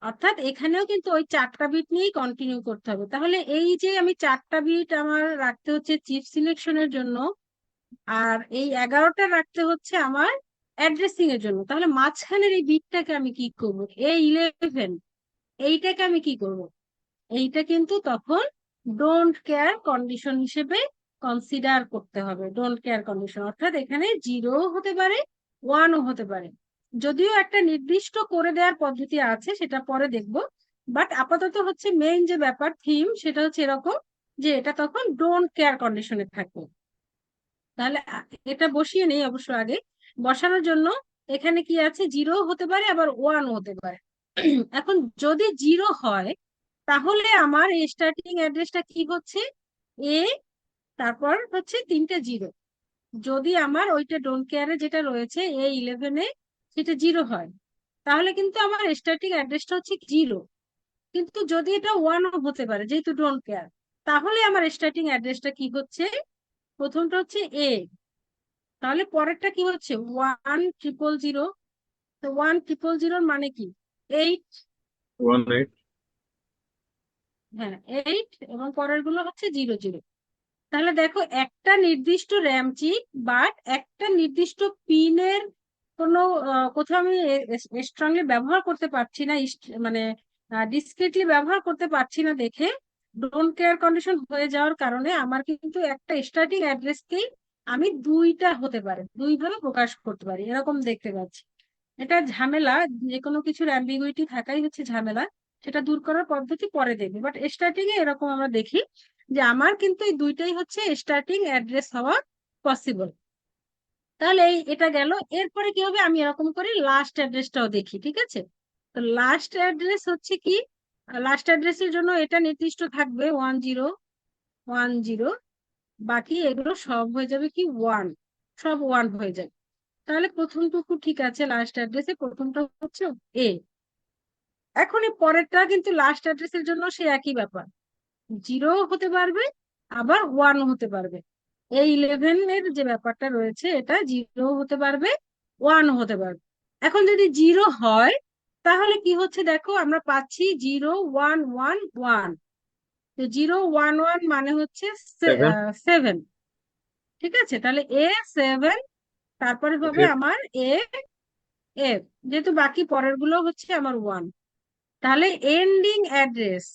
অর্থাৎ এখানেও কিন্তু ওই 4টা বিট নিয়েই কন্টিনিউ করতে হবে। তাহলে এই যে আমি 4টা বিট আমার রাখতে হচ্ছে চিপ সিলেকশনের জন্য, আর এই 11টা রাখতে হচ্ছে আমার অ্যাড্রেসিং এর জন্য, তাহলে মাঝখানের এই বিটটাকে আমি কি করবো, A11, এইটাকে আমি কি করব, এইটা কিন্তু তখন ডোন্ট কেয়ার কন্ডিশন হিসেবে কনসিডার করতে হবে। ডোন্ট কেয়ার কন্ডিশন অর্থাৎ এখানে 0 হতে পারে, 1ও হতে পারে। যদিও একটা নির্দিষ্ট করে দেওয়ার পদ্ধতি আছে, সেটা পরে দেখব, বাট আপাতত হচ্ছে মেইন যে ব্যাপার থিম, সেটা হচ্ছে এরকম যে এটা তখন ডোন্ট কেয়ার কন্ডিশনে থাকবে। তাহলে এটা বসিয়ে নেই অবশ্য আগে। বসানোর জন্য এখানে কি আছে, 0 হতে পারে, আবার 1ও হতে পারে। এখন যদি 0 হয় তাহলে আমার স্টার্টিং অ্যাড্রেসটা কি হচ্ছে, এ, তারপর হচ্ছে 3টে 0। যদি আমার ওইটা ডোন্ট কেয়ারে যেটা রয়েছে A11-এ সেটা 0 হয়, তাহলে কিন্তু আমার স্টার্টিং অ্যাড্রেসটা হচ্ছে 0। কিন্তু যদি এটা 1ও হতে পারে, যেহেতু ডোন্ট কেয়ার, তাহলে আমার স্টার্টিং অ্যাড্রেসটা কি হচ্ছে, প্রথমটা হচ্ছে এ, তাহলে পরেরটা কি হচ্ছে 1000। তো 1000 মানে কি 8। 18। হ্যাঁ, 8, এবং পরের গুলো হচ্ছে 00। তাহলে দেখো, একটা নির্দিষ্ট র্যাম চিপ বাট একটা নির্দিষ্ট পিনের কোনো কোথাও আমি স্ট্রংলি ব্যবহার করতে পারছি না, মানে ডিসক্রিটলি ব্যবহার করতে পারছি না দেখে, ডোন্ট কেয়ার কন্ডিশন হয়ে যাওয়ার কারণে আমার কিন্তু একটা স্টার্টিং অ্যাড্রেসকেই আমি 2টা হতে পারে, 2 ভাবে প্রকাশ করতে পারি, এরকম দেখতে পাচ্ছি। এটা ঝামেলা, যে কোনো কিছুর অ্যাম্বিগুইটি থাকাই হচ্ছে ঝামেলা, সেটা দূর করার পদ্ধতি পরে দেখবে, বাট স্টার্টিং এ এরকম আমরা দেখি যে আমার কিন্তু এই 2টাই হচ্ছে স্টার্টিং অ্যাড্রেস হওয়া পসিবল। তাহলে এটা গেল। এরপরে কি হবে, আমি এরকম করে লাস্ট অ্যাড্রেসটাও দেখি। ঠিক আছে, তো লাস্ট অ্যাড্রেস হচ্ছে কি, লাস্ট অ্যাড্রেসের জন্য এটা নির্দিষ্ট থাকবে 1010, বাকি এগুলো সব হয়ে যাবে কি 1, সব 1 হয়ে যাবে। তাহলে প্রথমটুকু ঠিক আছে, লাস্ট অ্যাড্রেসে প্রথমটা হচ্ছে এ। এখন এই পরেরটা কিন্তু লাস্ট অ্যাড্রেসের জন্য সে একই ব্যাপার, 0 হতে পারবে, আবার 1ও হতে পারবে। A11-এর যে ব্যাপারটা রয়েছে, এটা 0 হতে পারবে, 1ও হতে পারবে। এখন যদি 0 হয় তাহলে কি হচ্ছে, দেখো আমরা পাচ্ছি 0111। তো 011 মানে হচ্ছে 7। 7। ঠিক আছে, তাহলে A7, তারপরে হবে আমার এফ, যেহেতু বাকি পরের গুলো হচ্ছে আমার 1। তাহলে এন্ডিং অ্যাড্রেস,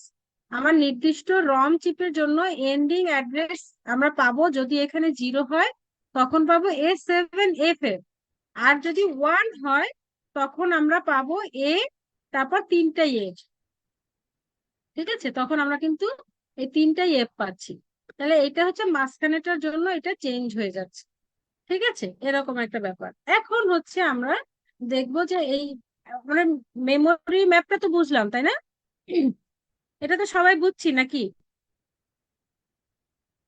আমার নির্দিষ্ট রম চিপের জন্য এন্ডিং অ্যাড্রেস আমরা পাবো, যদি এখানে 0 হয় তখন পাবো A7FF, আর যদি 1 হয় তখন আমরা পাবো এ, তারপর 3টাই এফ। ঠিক আছে, তখন আমরা কিন্তু এই 3টাই এফ পাচ্ছি। তাহলে এটা হচ্ছে মাঝখানেটার জন্য এটা চেঞ্জ হয়ে যাচ্ছে। ঠিক আছে, এরকম একটা ব্যাপার। এখন হচ্ছে আমরা দেখবো যে এই মানে মেমোরি ম্যাপটা তো বুঝলাম, তাই না? এটা তো সবাই বুঝছি নাকি?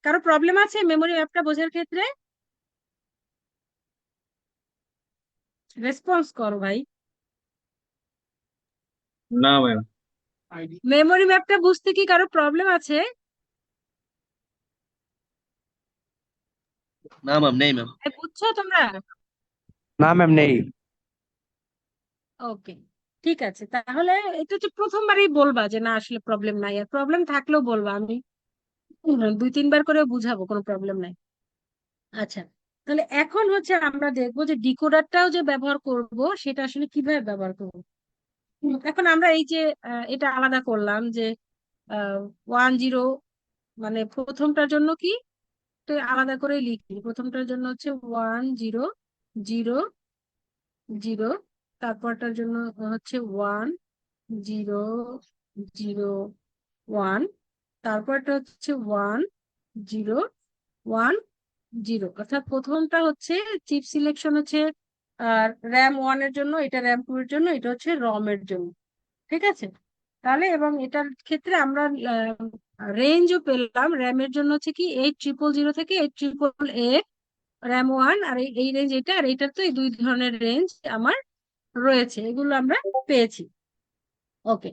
কারো প্রবলেম আছে মেমোরি ম্যাপটা বোঝার ক্ষেত্রে? রেসপন্স করো ভাই। না ম্যাম। মেমোরি ম্যাপটা বুঝতে কি কারো প্রবলেম আছে? না ম্যাম, নেই ম্যাম। বুঝছো তোমরা? না ম্যাম নেই। ওকে, ঠিক আছে। তাহলে এটা হচ্ছে প্রথমবারই বলবা যে না আসলে প্রবলেম নাই, আর প্রবলেম থাকলেও বলবা, আমি 2-3 বার করে বুঝাবো, কোনো প্রবলেম নাই। আচ্ছা, তাহলে এখন হচ্ছে আমরা দেখবো যে ডিকোডারটাও যে ব্যবহার করব সেটা আসলে কিভাবে ব্যবহার করবো। এখন আমরা এই যে এটা আলাদা করলাম যে 10, মানে প্রথমটার জন্য কি তো আলাদা করে লিখি। প্রথমটার জন্য হচ্ছে 1000, তারপরটার জন্য হচ্ছে 1001, তারপরটা হচ্ছে 1010, অর্থাৎ প্রথমটা হচ্ছে চিপ সিলেকশন হচ্ছে RAM 1 এর জন্য, এটা RAM 2 এর জন্য, এটা হচ্ছে ROM এর জন্য। ঠিক আছে, তাহলে এবং এটার ক্ষেত্রে আমরা রেঞ্জও পেলাম। RAM এর জন্য হচ্ছে কি 8000 থেকে 8088 RAM 1, আর এই রেঞ্জ এটা, আর এইটার তো এই দুই ধরনের রেঞ্জ আমার রয়েছে, এগুলো আমরা পেয়েছি। ওকে,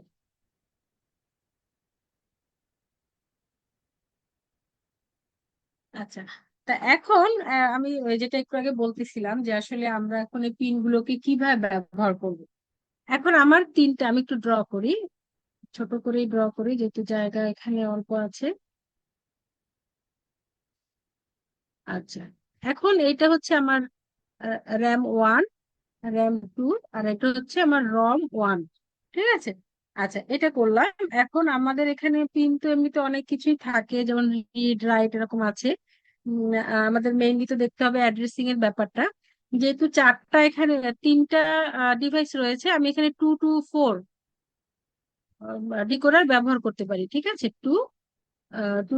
আচ্ছা। তা এখন আমি ওই যেটা একটু আগে বলতেছিলাম যে আসলে আমরা এখন এই পিন গুলোকে কিভাবে ব্যবহার করব। এখন আমার তিনটা, আমি একটু ড্র করি, ছোট করেই ড্র করি যেহেতু জায়গা এখানে অল্প আছে। আচ্ছা, এখন এইটা হচ্ছে আমার RAM 1, RAM 2, আর এটা হচ্ছে আমার ROM 1। ঠিক আছে, আচ্ছা এটা করলাম। এখন আমাদের এখানে পিন তো এমনিতে অনেক কিছুই থাকে, যেমন রিড রাইট এরকম আছে। আমাদের মেইনলি তো দেখতে হবে অ্যাড্রেসিং এর ব্যাপারটা। যেহেতু চারটা এখানে তিনটা ডিভাইস রয়েছে, আমি এখানে 2 to 4 ডিকোডার ব্যবহার করতে পারি। ঠিক আছে, 2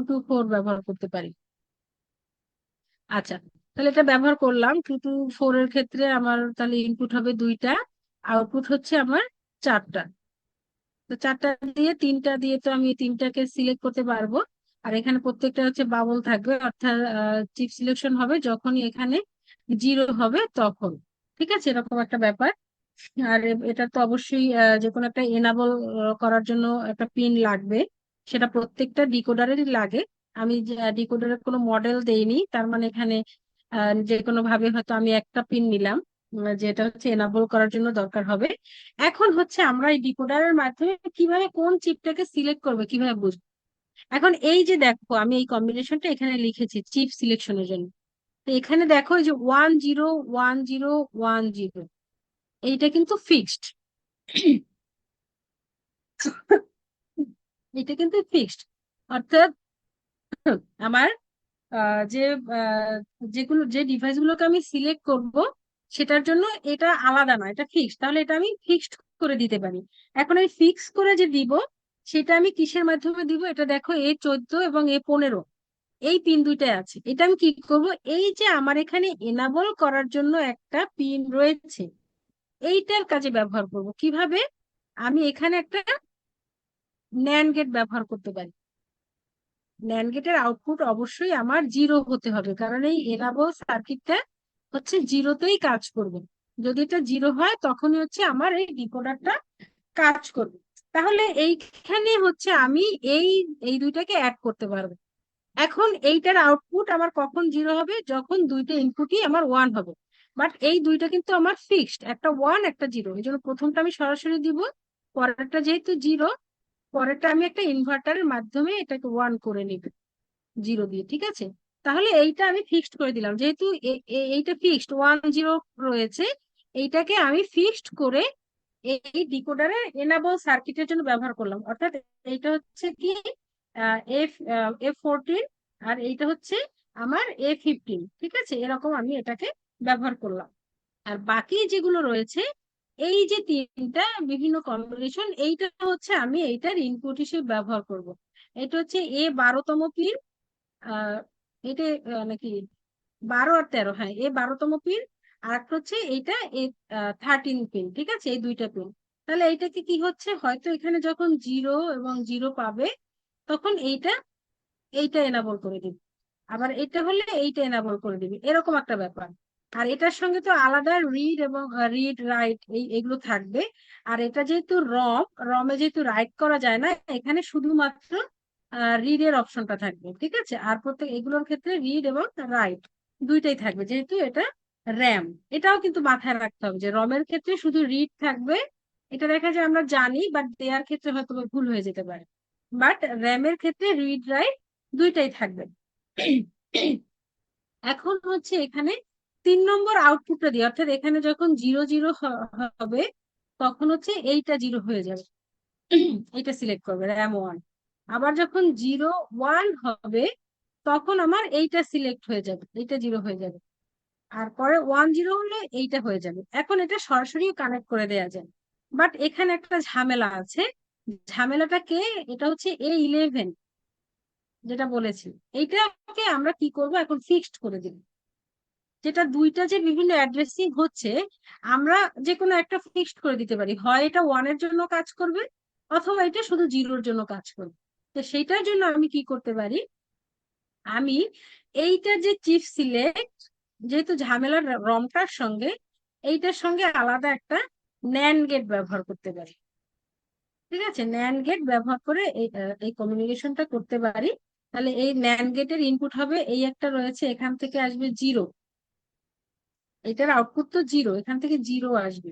to 4 ব্যবহার করতে পারি। আচ্ছা, তাহলে এটা ব্যবহার করলাম। 2 to 4 এর ক্ষেত্রে আমার তাহলে ইনপুট হবে 2টা, আউটপুট হচ্ছে আমার 4টা। তো 4টা দিয়ে 3টা দিয়ে তো আমি তিনটাকে সিলেক্ট করতে পারবো। আর এখানে প্রত্যেকটা হচ্ছে বাবল থাকবে, অর্থাৎ চিপ সিলেকশন হবে যখনই এখানে 0 হবে তখন। ঠিক আছে, এরকম একটা ব্যাপার। আর এটা তো অবশ্যই যে কোনো একটা এনাবল করার জন্য একটা পিন লাগবে, সেটা প্রত্যেকটা ডিকোডারেরই লাগে। আমি ডিকোডারের কোনো মডেল দেইনি, তার মানে এখানে যে কোনো ভাবে হয়তো আমি একটা পিন নিলাম, যেটা হচ্ছে এনাবল করার জন্য দরকার হবে। এখন হচ্ছে আমরা এই ডিকোডারের মাধ্যমে কিভাবে কোন চিপটাকে সিলেক্ট করবে কিভাবে বুঝবো। এখন এই যে দেখো আমি এই কম্বিনেশনটা এখানে লিখেছি চিপ সিলেকশনের জন্য। তো এখানে দেখো এই যে 101010, এইটা কিন্তু ফিক্সড। এটা কিন্তু ফিক্সড, অর্থাৎ আমার যে যেগুলো যে ডিভাইস গুলোকে আমি সিলেক্ট করব সেটার জন্য এটা আলাদা না, এটা ফিক্সড। তাহলে এটা আমি ফিক্সড করে দিতে পারি। এখন আমি ফিক্স করে যে দিব সেটা আমি কিসের মাধ্যমে দিব, এটা দেখো A14 এবং A15 এই পিন দুইটাই আছে। এটা আমি কি করব, এই যে আমার এখানে এনাবল করার জন্য একটা পিন রয়েছে, এইটার কাজে ব্যবহার করব। কিভাবে, আমি এখানে একটা ন্যান্ড গেট ব্যবহার করতে পারি। ন্যান্ড গেটের আউটপুট অবশ্যই আমার 0 হতে হবে, কারণ এই এনাবল সার্কিটটা হচ্ছে 0তেই কাজ করবে। যদি এটা 0 হয় তখনই হচ্ছে আমার এই ডিকোডারটা কাজ করবে। তাহলে এইখানে হচ্ছে আমি এই এই দুইটাকে অ্যাড করতে পারবো। এখন এইটার আউটপুট আমার কখন 0 হবে, যখন দুইটা ইনপুটই আমার 1 হবে। বাট এই দুইটা কিন্তু আমার ফিক্সড, একটা 1 একটা 0, এই জন্য প্রথমটা আমি সরাসরি দিব, পরেরটা যেহেতু 0, পরেরটা আমি একটা ইনভার্টারের মাধ্যমে এটাকে 1 করে নিব 0 দিয়ে। ঠিক আছে, তাহলে এইটা আমি ফিক্সড করে দিলাম, যেহেতু এইটা ফিক্সড 10 রয়েছে, এইটাকে আমি ফিক্সড করে এই ডিকোডারে এনাবল সার্কিটের জন্য ব্যবহার করলাম। অর্থাৎ এইটা হচ্ছে কি F14, আর এইটা হচ্ছে আমার A15। ঠিক আছে, এরকম আমি এটাকে ব্যবহার করলাম। আর বাকি যেগুলো রয়েছে এই যে তিনটা বিভিন্ন কম্বিনেশন, এইটা হচ্ছে আমি এইটার ইনপুট হিসেবে ব্যবহার করব। এটা হচ্ছে A12তম পিন, আহ এটা নাকি 12 আর 13, হ্যাঁ A12তম পিন। আর একটা হচ্ছে এইটা A13 পিন। ঠিক আছে, এই দুইটা পিন। তাহলে এইটাকে কি হচ্ছে, হয়তো এখানে যখন 0 এবং 0 পাবে তখন এইটা এনাবল করে দিবে, আবার এটা হলে এইটা এনাবল করে দিবে, এরকম একটা ব্যাপার। আর এটার সঙ্গে তো আলাদা রিড এবং রিড রাইট এগুলো থাকবে। আর এটা যেহেতু রমে যেহেতু রাইট করা যায় না, এখানে শুধুমাত্র রিড এর অপশনটা থাকবে, ঠিক আছে। আর প্রত্যেক এগুলোর ক্ষেত্রে রিড এবং রাইট দুইটাই থাকবে, যেহেতু এটা র্যাম। এটাও কিন্তু মাথায় রাখতে হবে যে রমের ক্ষেত্রে শুধু রিড থাকবে, এটা দেখা যায় আমরা জানি, বাট দেয়ার ক্ষেত্রে হয়তো বা ভুল হয়ে যেতে পারে। বাট র্যামের ক্ষেত্রে রিড রাইট দুইটাই থাকবে। এখন হচ্ছে এখানে 3 নম্বর আউটপুটটা দিই, অর্থাৎ এখানে যখন 0 0 হবে তখন হচ্ছে এইটা 0 হয়ে যাবে। এটা সিলেক্ট করবে RAM1। আবার যখন 0 1 হবে তখন আমার এইটা সিলেক্ট হয়ে যাবে, এইটা 0 হয়ে যাবে। আর পরে 1 0 হলে এইটা হয়ে যাবে। এখন এটা সরাসরি কানেক্ট করে দেওয়া যায়, বাট এখানে একটা ঝামেলা আছে। ঝামেলাটা কে? এটা হচ্ছে A11 যেটা বলেছি। এইটাকে আমরা কি করব, এখন ফিক্সড করে দিব। যেটা দুইটা যে বিভিন্ন অ্যাড্রেসিং হচ্ছে, আমরা যে কোনো একটা ফিক্সড করে দিতে পারি, হয় এটা 1 এর জন্য কাজ করবে অথবা এটা শুধু 0 এর জন্য কাজ করবে। তো সেইটার জন্য আমি কি করতে পারি, আমি এইটা যে চিফ সিলেক্ট, যেহেতু ঝামেলার রমটার সঙ্গে এইটার সঙ্গে আলাদা একটা ন্যান্ড গেট ব্যবহার করতে পারি, ঠিক আছে। ন্যান্ড গেট ব্যবহার করে এই কমিউনিকেশনটা করতে পারি। তাহলে এই ন্যান্ড গেটের ইনপুট হবে, এই একটা রয়েছে, এখান থেকে আসবে 0, এটার আউটপুট তো 0, এখান থেকে 0 আসবে।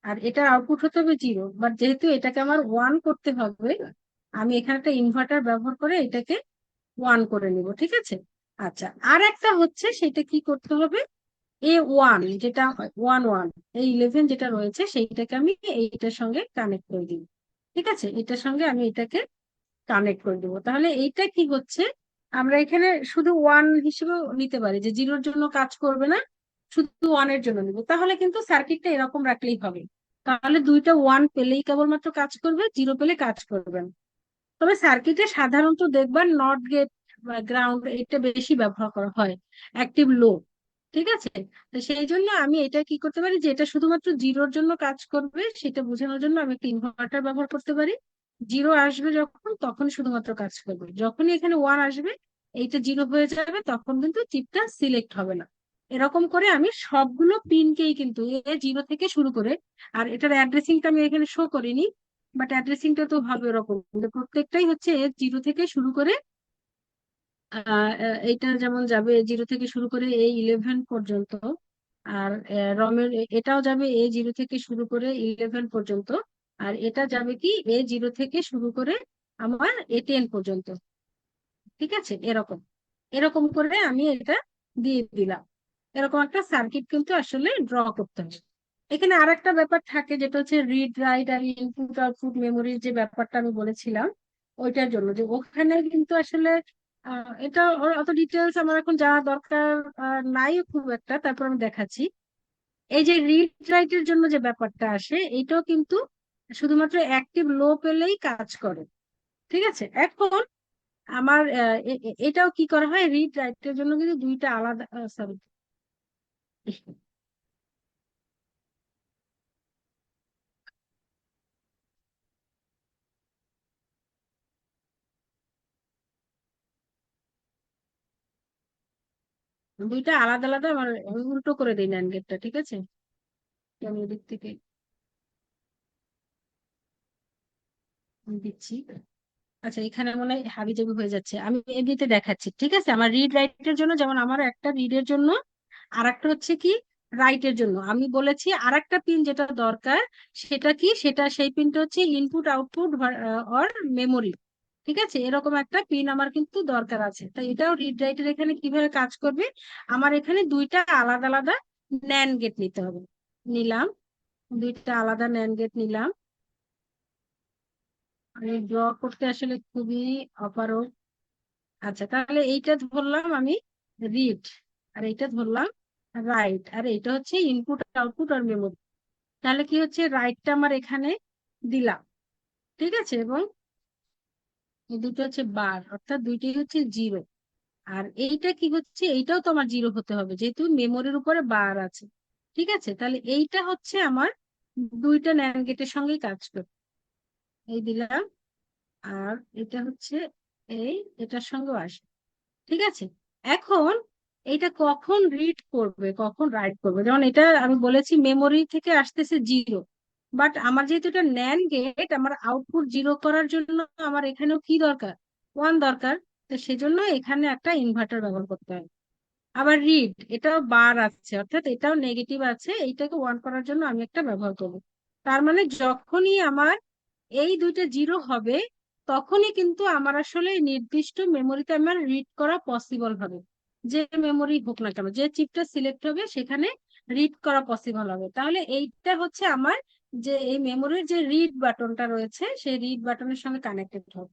আর এটার আউটপুট হতে হবে 0, বাট যেহেতু এটাকে আমার 1 করতে হবে, আমি এখানে একটা ইনভার্টার ব্যবহার করে এটাকে 1 করে নিব, ঠিক আছে। আচ্ছা, আর একটা হচ্ছে সেটা কি করতে হবে, A1 যেটা 1 1, A11 যেটা রয়েছে সেইটাকে আমি এইটার সঙ্গে কানেক্ট করে দিব, ঠিক আছে। এটার সঙ্গে আমি এটাকে কানেক্ট করে দিব। তাহলে এইটা কি হচ্ছে, আমরা এখানে শুধু 1 হিসেবেও নিতে পারি, যে 0 এর জন্য কাজ করবে না, শুধু 1 এর জন্য নিব। তাহলে কিন্তু সার্কিটটা এরকম রাখলেই হবে। তাহলে দুইটা 1 পেলেই কেবলমাত্র কাজ করবে, 0 পেলে কাজ করবে না। তবে সার্কিটে সাধারণত দেখবেন নট গেট বা গ্রাউন্ড এটা বেশি ব্যবহার করা হয়, অ্যাক্টিভ লো, ঠিক আছে। তো সেই জন্য আমি এটা কি করতে পারি, যে এটা শুধুমাত্র 0 এর জন্য কাজ করবে সেটা বোঝানোর জন্য আমি একটা ইনভার্টার ব্যবহার করতে পারি। 0 আসবে যখন, তখন শুধুমাত্র কাজ করবে। যখনই এখানে 1 আসবে, এইটা 0 হয়ে যাবে, তখন কিন্তু চিপটা সিলেক্ট হবে না। এরকম করে আমি সবগুলো পিনকেই কিন্তু A0 থেকে শুরু করে, আর এটার অ্যাড্রেসিংটা আমি এখানে শো করিনি, বাট অ্যাড্রেসিংটা তো হবে এরকম, প্রত্যেকটাই হচ্ছে 0 থেকে শুরু করে এইটা যেমন যাবে 0 থেকে শুরু করে A11 পর্যন্ত। আর রমের এটাও যাবে A0 থেকে শুরু করে 11 পর্যন্ত। আর এটা যাবে কি A0 থেকে শুরু করে আমার A10 পর্যন্ত, ঠিক আছে। এরকম এরকম করে আমি এটা দিয়ে দিলাম। এরকম একটা সার্কিট কিন্তু আসলে ড্র করতে হবে। এখানে আর একটা ব্যাপার থাকে, যেটা হচ্ছে রিড রাইট আর ইনপুট আউটপুট মেমোরির যে ব্যাপারটা আমি বলেছিলাম, ওইটার জন্য যে ওখানে কিন্তু আসলে এটা অত ডিটেলস আমার এখন জানা দরকার নাই খুব একটা, তারপর আমি দেখাচ্ছি। এই যে রিড রাইটের জন্য যে ব্যাপারটা আসে, এইটাও কিন্তু শুধুমাত্র অ্যাক্টিভ লো পেলেই কাজ করে, ঠিক আছে। এখন আমার এটাও কি করা হয়, রিড রাইটের জন্য কিন্তু দুইটা আলাদা, সরি, দুইটা আলাদা আলাদা, আমার আমি উল্টো করে দিই ন্যান্ড গেটটা, ঠিক আছে। আমি এদিক থেকে দিচ্ছি। আচ্ছা, এখানে মনে হয় হাবিজাবি হয়ে যাচ্ছে, আমি এদিকে দেখাচ্ছি, ঠিক আছে। আমার রিড রাইটের জন্য যেমন আমার একটা রিডের জন্য, আর একটা হচ্ছে কি রাইটের জন্য আমি বলেছি আর একটা পিন যেটা দরকার, সেটা কি, সেটা সেই পিনটা হচ্ছে ইনপুট আউটপুট অর মেমোরি, ঠিক আছে। এরকম একটা পিন আমার কিন্তু দরকার আছে। তাই এটাও রিড রাইটের এখানে কিভাবে কাজ করবে, আমার এখানে দুইটা আলাদা আলাদা ন্যান্ড গেট নিতে হবে। নিলাম, দুইটা আলাদা ন্যান্ড গেট নিলাম। আমি ড্র করতে আসলে খুবই অপারগ। আচ্ছা, তাহলে এইটা ধরলাম আমি রিড, আর এইটা ধরলাম রাইট, আর এইটা হচ্ছে ইনপুট আউটপুট আর মেমোরি। তাহলে কি হচ্ছে, রাইটটা আমার এখানে দিলাম, ঠিক আছে। এবং এই দুটো হচ্ছে বার, অর্থাৎ দুইটাই হচ্ছে 0। আর এইটা কি হচ্ছে, এইটাও তো আমার 0 হতে হবে, যেহেতু মেমোরির উপরে বার আছে, ঠিক আছে। তাহলে এইটা হচ্ছে আমার দুইটা ন্যান্ড গেটের সঙ্গেই কাজ করে, এই দিলাম। আর এটা হচ্ছে এই এটার সঙ্গেও আসে, ঠিক আছে। এখন এইটা কখন রিড করবে কখন রাইট করবে। যেমন এটা আমি বলেছি মেমোরি থেকে আসতেছে জিরো, বাট আমার যেহেতু এটা ন্যান গেট, আমার আউটপুট জিরো করার জন্য আমার এখানেও কি দরকার, ওয়ান দরকার। তো সেজন্য এখানে একটা ইনভার্টার ব্যবহার করতে হয়। আবার রিড, এটাও বার আছে, অর্থাৎ এটাও নেগেটিভ আছে, এইটাকে ওয়ান করার জন্য আমি একটা ব্যবহার করবো। তার মানে যখনই আমার এই দুইটা জিরো হবে, তখনই কিন্তু আমার আসলে এই নির্দিষ্ট মেমোরিতে আমার রিড করা পসিবল হবে। যে মেমোরি হোক না কেন, যে চিপটা সিলেক্ট হবে সেখানে রিড করা পসিবল হবে। তাহলে এইটা হচ্ছে আমার যে এই মেমোরির যে রিড বাটনটা রয়েছে সেই রিড বাটনের সঙ্গে কানেক্টেড হবে,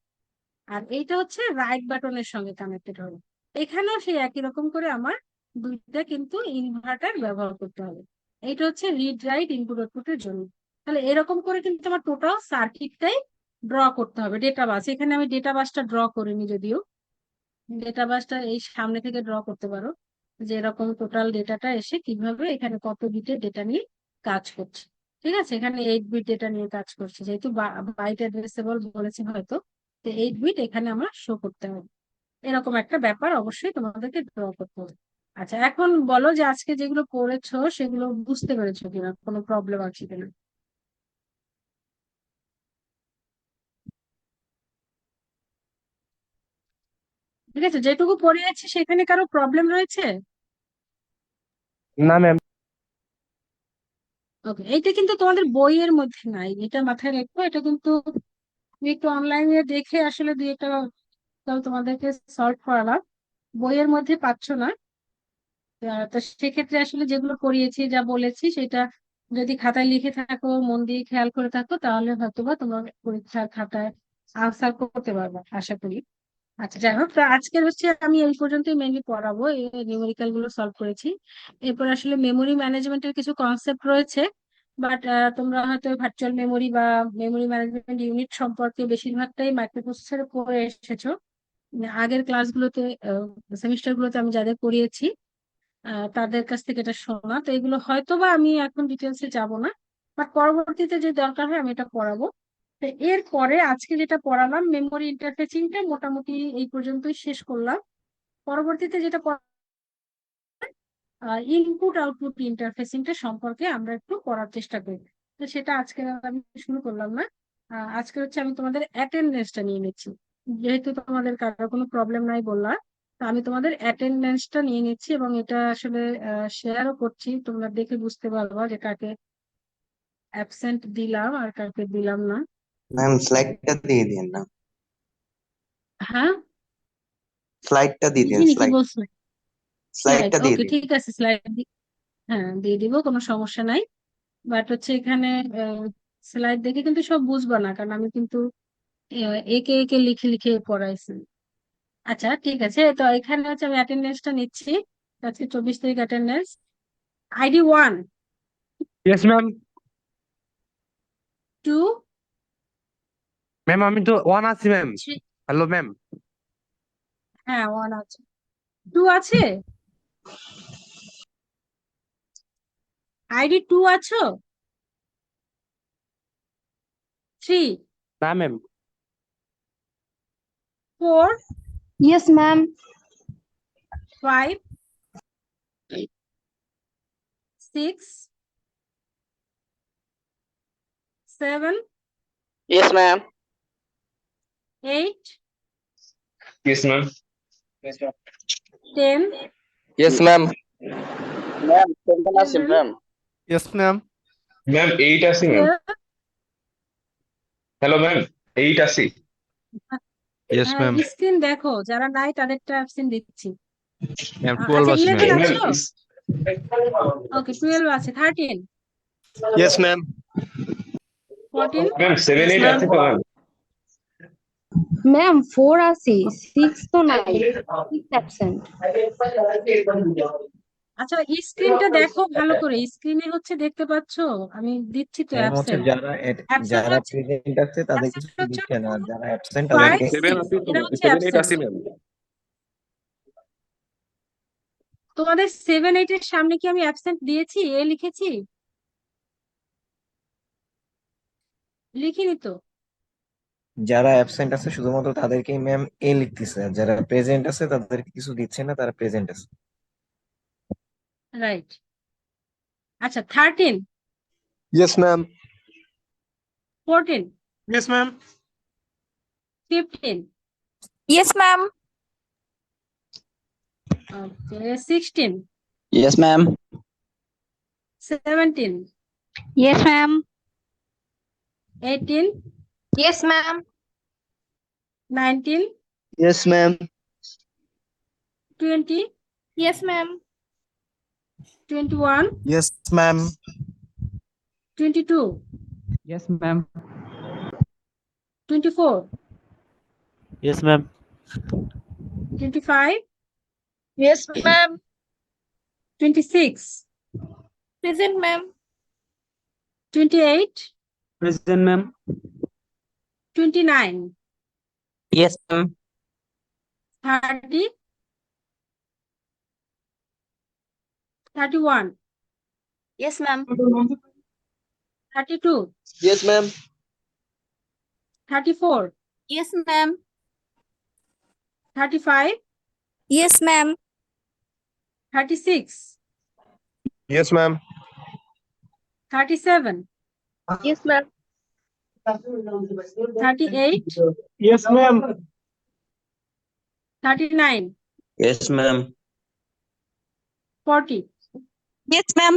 আর এইটা হচ্ছে রাইট বাটনের সঙ্গে কানেক্টেড হবে। এখানেও সেই একই রকম করে আমার দুইটা কিন্তু ইনভার্টার ব্যবহার করতে হবে। এইটা হচ্ছে রিড রাইট ইনপুট আউটপুটের জন্য। তাহলে এরকম করে কিন্তু আমার টোটাল সার্কিটটাই ড্র করতে হবে। ডেটা বাস, এখানে আমি ডেটা বাসটা ড্র করিনি, যদিও ডেটা বাসটা এই সামনে থেকে ড্র করতে পারো, যে এরকম টোটাল ডেটাটা এসে কিভাবে এখানে কত বিটের ডেটা নিয়ে কাজ করছে। ঠিক আছে, এখানে 8 বিট ডেটা নিয়ে কাজ করছে, যেহেতু বাইট অ্যাড্রেসেবল বলেছে হয়তো, তো 8 বিট এখানে আমার শো করতে হবে। এরকম একটা ব্যাপার অবশ্যই তোমাদেরকে ড্র করতে হবে। আচ্ছা, এখন বলো যে আজকে যেগুলো পড়েছো সেগুলো বুঝতে পেরেছো কিনা, কোনো প্রবলেম আছে কিনা। ঠিক আছে, যেটুকু পড়িয়েছি সেখানে কারো প্রবলেম হয়েছে? না ম্যাম। ওকে, এইটা কিন্তু তোমাদের বইয়ের মধ্যে নাই, এটা মাথায় রেখো। এটা কিন্তু তুমি একটু অনলাইনে দেখে আসলে দুই একটা তাহলে তোমাদেরকে সলভ করালাম, বইয়ের মধ্যে পাচ্ছ না। তো সেক্ষেত্রে আসলে যেগুলো পড়িয়েছি যা বলেছি সেটা যদি খাতায় লিখে থাকো, মন দিয়ে খেয়াল করে থাকো, তাহলে হয়তোবা তোমার পরীক্ষার খাতায় আনসার করতে পারবে আশা করি। আচ্ছা, যাই হোক, তো আজকের হচ্ছে আমি এই পর্যন্তই মেনলি পড়াবো। এই নিউমেরিক্যাল গুলো সলভ করেছি। এরপর আসলে মেমোরি ম্যানেজমেন্টের কিছু কনসেপ্ট রয়েছে, বাট তোমরা হয়তো ভার্চুয়াল মেমোরি বা মেমোরি ম্যানেজমেন্ট ইউনিট সম্পর্কে বেশিরভাগটাই মাইক্রোপ্রসেসরে পড়ে এসেছো। আগের ক্লাসগুলোতে, সেমিস্টার গুলোতে আমি যাদের পড়িয়েছি তাদের কাছ থেকে এটা শোনা, তো এগুলো হয়তো বা আমি এখন ডিটেলসে যাব না, বাট পরবর্তীতে যে দরকার হয় আমি এটা পড়াবো। তো এরপরে আজকে যেটা পড়ালাম মেমোরি ইন্টারফেসিংটা মোটামুটি এই পর্যন্তই শেষ করলাম। পরবর্তীতে যেটা ইনপুট আউটপুট ইন্টারফেসিংটা সম্পর্কে আমরা একটু পড়ার চেষ্টা করি। তো সেটা আজকে আমি শুরু করলাম না। আজকে হচ্ছে আমি তোমাদের অ্যাটেন্ডেন্সটা নিয়ে নিচ্ছি, যেহেতু তোমাদের কারো কোনো প্রবলেম নাই বললাম। তো আমি তোমাদের অ্যাটেন্ডেন্সটা নিয়ে নিচ্ছি এবং এটা আসলে শেয়ারও করছি, তোমরা দেখে বুঝতে পারবা যে কাকে অ্যাবসেন্ট দিলাম আর কাকে দিলাম না। ম্যাম স্লাইডটা দিয়ে দিন না, হ্যাঁ, স্লাইডটা দিয়ে দিন, বুঝিনি কি স্লাইড বলছো। স্লাইড, স্লাইডটা দিয়ে ওকে দিন। ঠিক আছে, স্লাইড হ্যাঁ দিয়ে দিব, কোনো সমস্যা নাই। বাট হচ্ছে এখানে স্লাইড দেখে কিন্তু সব বুঝবা না, কারণ আমি কিন্তু একে একে লিখে লিখে পড়াইছি। আচ্ছা ঠিক আছে, তো এখানে হচ্ছে আমি অ্যাটেন্ডেন্সটা নিচ্ছি। আজকে 24 তারিখ attendance. ID 1, yes ma'am. 2, ma'am আমি তো ওয়ান আছি ম্যাম। 3। Hello ma'am. হ্যাঁ 1 আছে, 2 আছে, আইডি 2 আছো, 3, না ma'am. 4, Yes, ma'am. 5, 6, 7, Yes, ma'am. 8, Yes, ma'am. 10, Yes, ma'am. Ma'am, seven আছে 11, ma'am. Yes, ma'am. ম্যাম 8 আছি ম্যাম। 12। হ্যালো ম্যাম, 8 আছি। Yes, হ্যাঁ, ma'am. স্ক্রিন দেখো, যারা নাই তাদেরটা অ্যাবসেন্ট দিচ্ছি। Ma'am, 12 আচ্ছা, আছে 11 ma'am. আছো, ওকে, 12 আছে, 13, Yes, ma'am. 14, ma'am 7 Yes, 8 ma'am. আছে তো ম্যাম। Ma'am, 4 আছে, 6 তো নাই, 6 absent. আচ্ছা স্ক্রিনটা দেখো ভালো করে, স্ক্রিনে হচ্ছে দেখতে পাচ্ছো আমি দিচ্ছি তো ম্যাম হচ্ছে অ্যাবসেন্ট। যারা অ্যাবসেন্ট হচ্ছে, প্রেজেন্ট আছে তাদের অ্যাবসেন্ট কিছু হচ্ছে দিচ্ছে না, আর যারা অ্যাবসেন্ট ম্যাম তাদেরকে 7 5, আছি 6 তো, এরা হচ্ছে 7 8 অ্যাবসেন্ট। আছি ম্যাম। তোমাদের 7 8 এর সামনে কি আমি অ্যাবসেন্ট দিয়েছি, এ লিখেছি? লিখিনি তো। যারা অ্যাবসেন্ট আছে শুধুমাত্র তাদেরকেই ম্যাম এ লিখতেছে, আর যারা প্রেজেন্ট আছে তাদেরকে কিছু দিচ্ছে না, তারা প্রেজেন্ট আছে। রাইট। আচ্ছা 13, Yes, ma'am. 14, Yes, ma'am. 15, Yes, ma'am. okay, 16, Yes, ma'am. 17, Yes, ma'am. 18, Yes, ma'am. 19, Yes, ma'am. 20, Yes, ma'am. 21, Yes, ma'am. 22, Yes, ma'am. 24, Yes, ma'am. 25, Yes, ma'am. 26, Present, ma'am. 28, Present, ma'am. 29, Yes, ma'am. 30, 31, Yes, ma'am. 32, Yes, ma'am. 34, Yes, ma'am. 35, Yes, ma'am. 36, Yes, ma'am. 37, Yes, ma'am. 38, Yes, ma'am. 39, Yes, ma'am. 40, Yes, ma'am.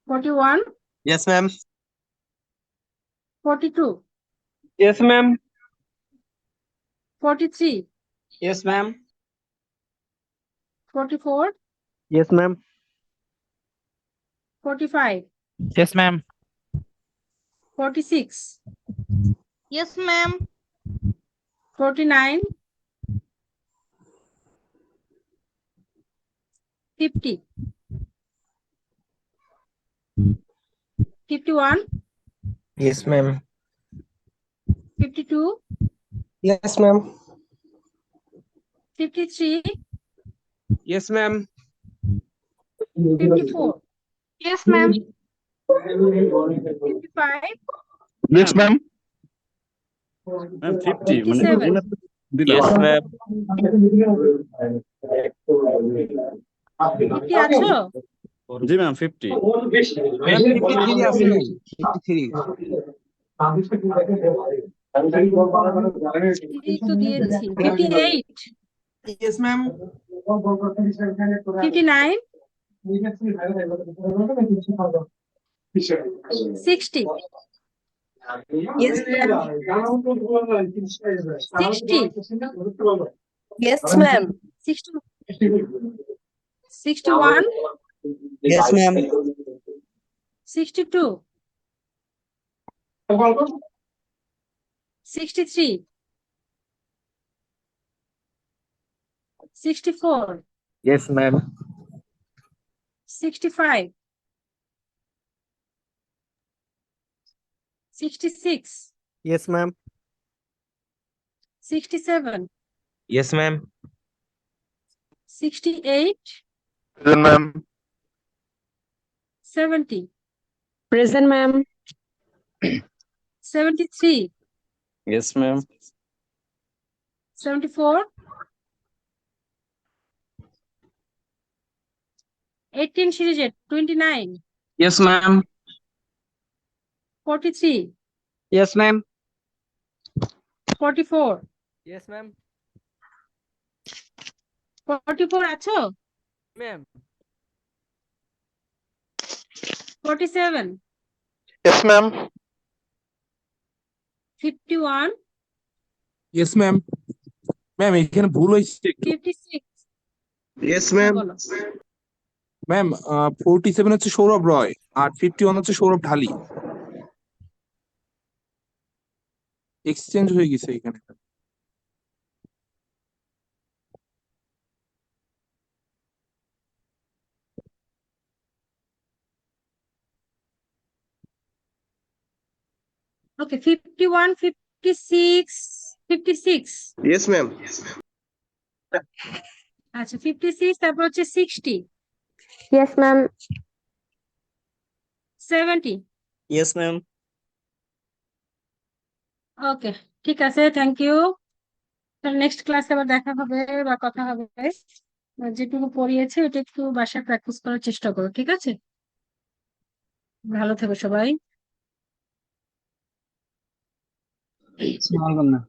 41, Yes, ma'am. 42, Yes, ma'am. 43, Yes, ma'am. 44, Yes, ma'am. 45, Yes, ma'am. 46, Yes, ma'am. 49, 50, 51, Yes, ma'am. 52, Yes, ma'am. 53, Yes, ma'am. 54, Yes, ma'am. 55, Yes, ma'am. 57, Yes, ma'am. 50 আছো? জি ma'am 50 ma'am 53 আসে নাই 53 এই তো দিয়েছি 58, Yes, ma'am. 59, 60, Yes, ma'am. 60, Yes, ma'am. 60, 61, Yes, ma'am. 62, 63, 64, Yes, ma'am. 65, 66, Yes, ma'am. 67, Yes, ma'am. 68, Present, ma'am. 70, Present, ma'am. 73, Yes, ma'am. 74, 18 সিরিজে 29, Yes, ma'am. 43, Yes, ma'am. 44, Yes, ma'am. 44 আছো? Ma'am. 47, Yes, ma'am. 51, Yes, ma'am. Ma'am এখানে ভুল হয়েছে 56, Yes, ma'am. বলো। Ma'am 47 হচ্ছে সৌরভ রয় আর 51 হচ্ছে সৌরভ ঢালি exchange হয়ে গেছে এখানে Okay, 51, 56, 56, Yes, ma'am. আচ্ছা 56, তারপর হচ্ছে 60, Yes, ma'am. 70, Yes, ma'am. ওকে ঠিক আছে, থ্যাংক ইউ। নেক্সট ক্লাসে আবার দেখা হবে বা কথা হবে। যেটুকু পড়িয়েছে ওটা একটু বাসায় প্র্যাকটিস করার চেষ্টা করো, ঠিক আছে? ভালো থেকো সবাই। Assalamualaikum, ma'am.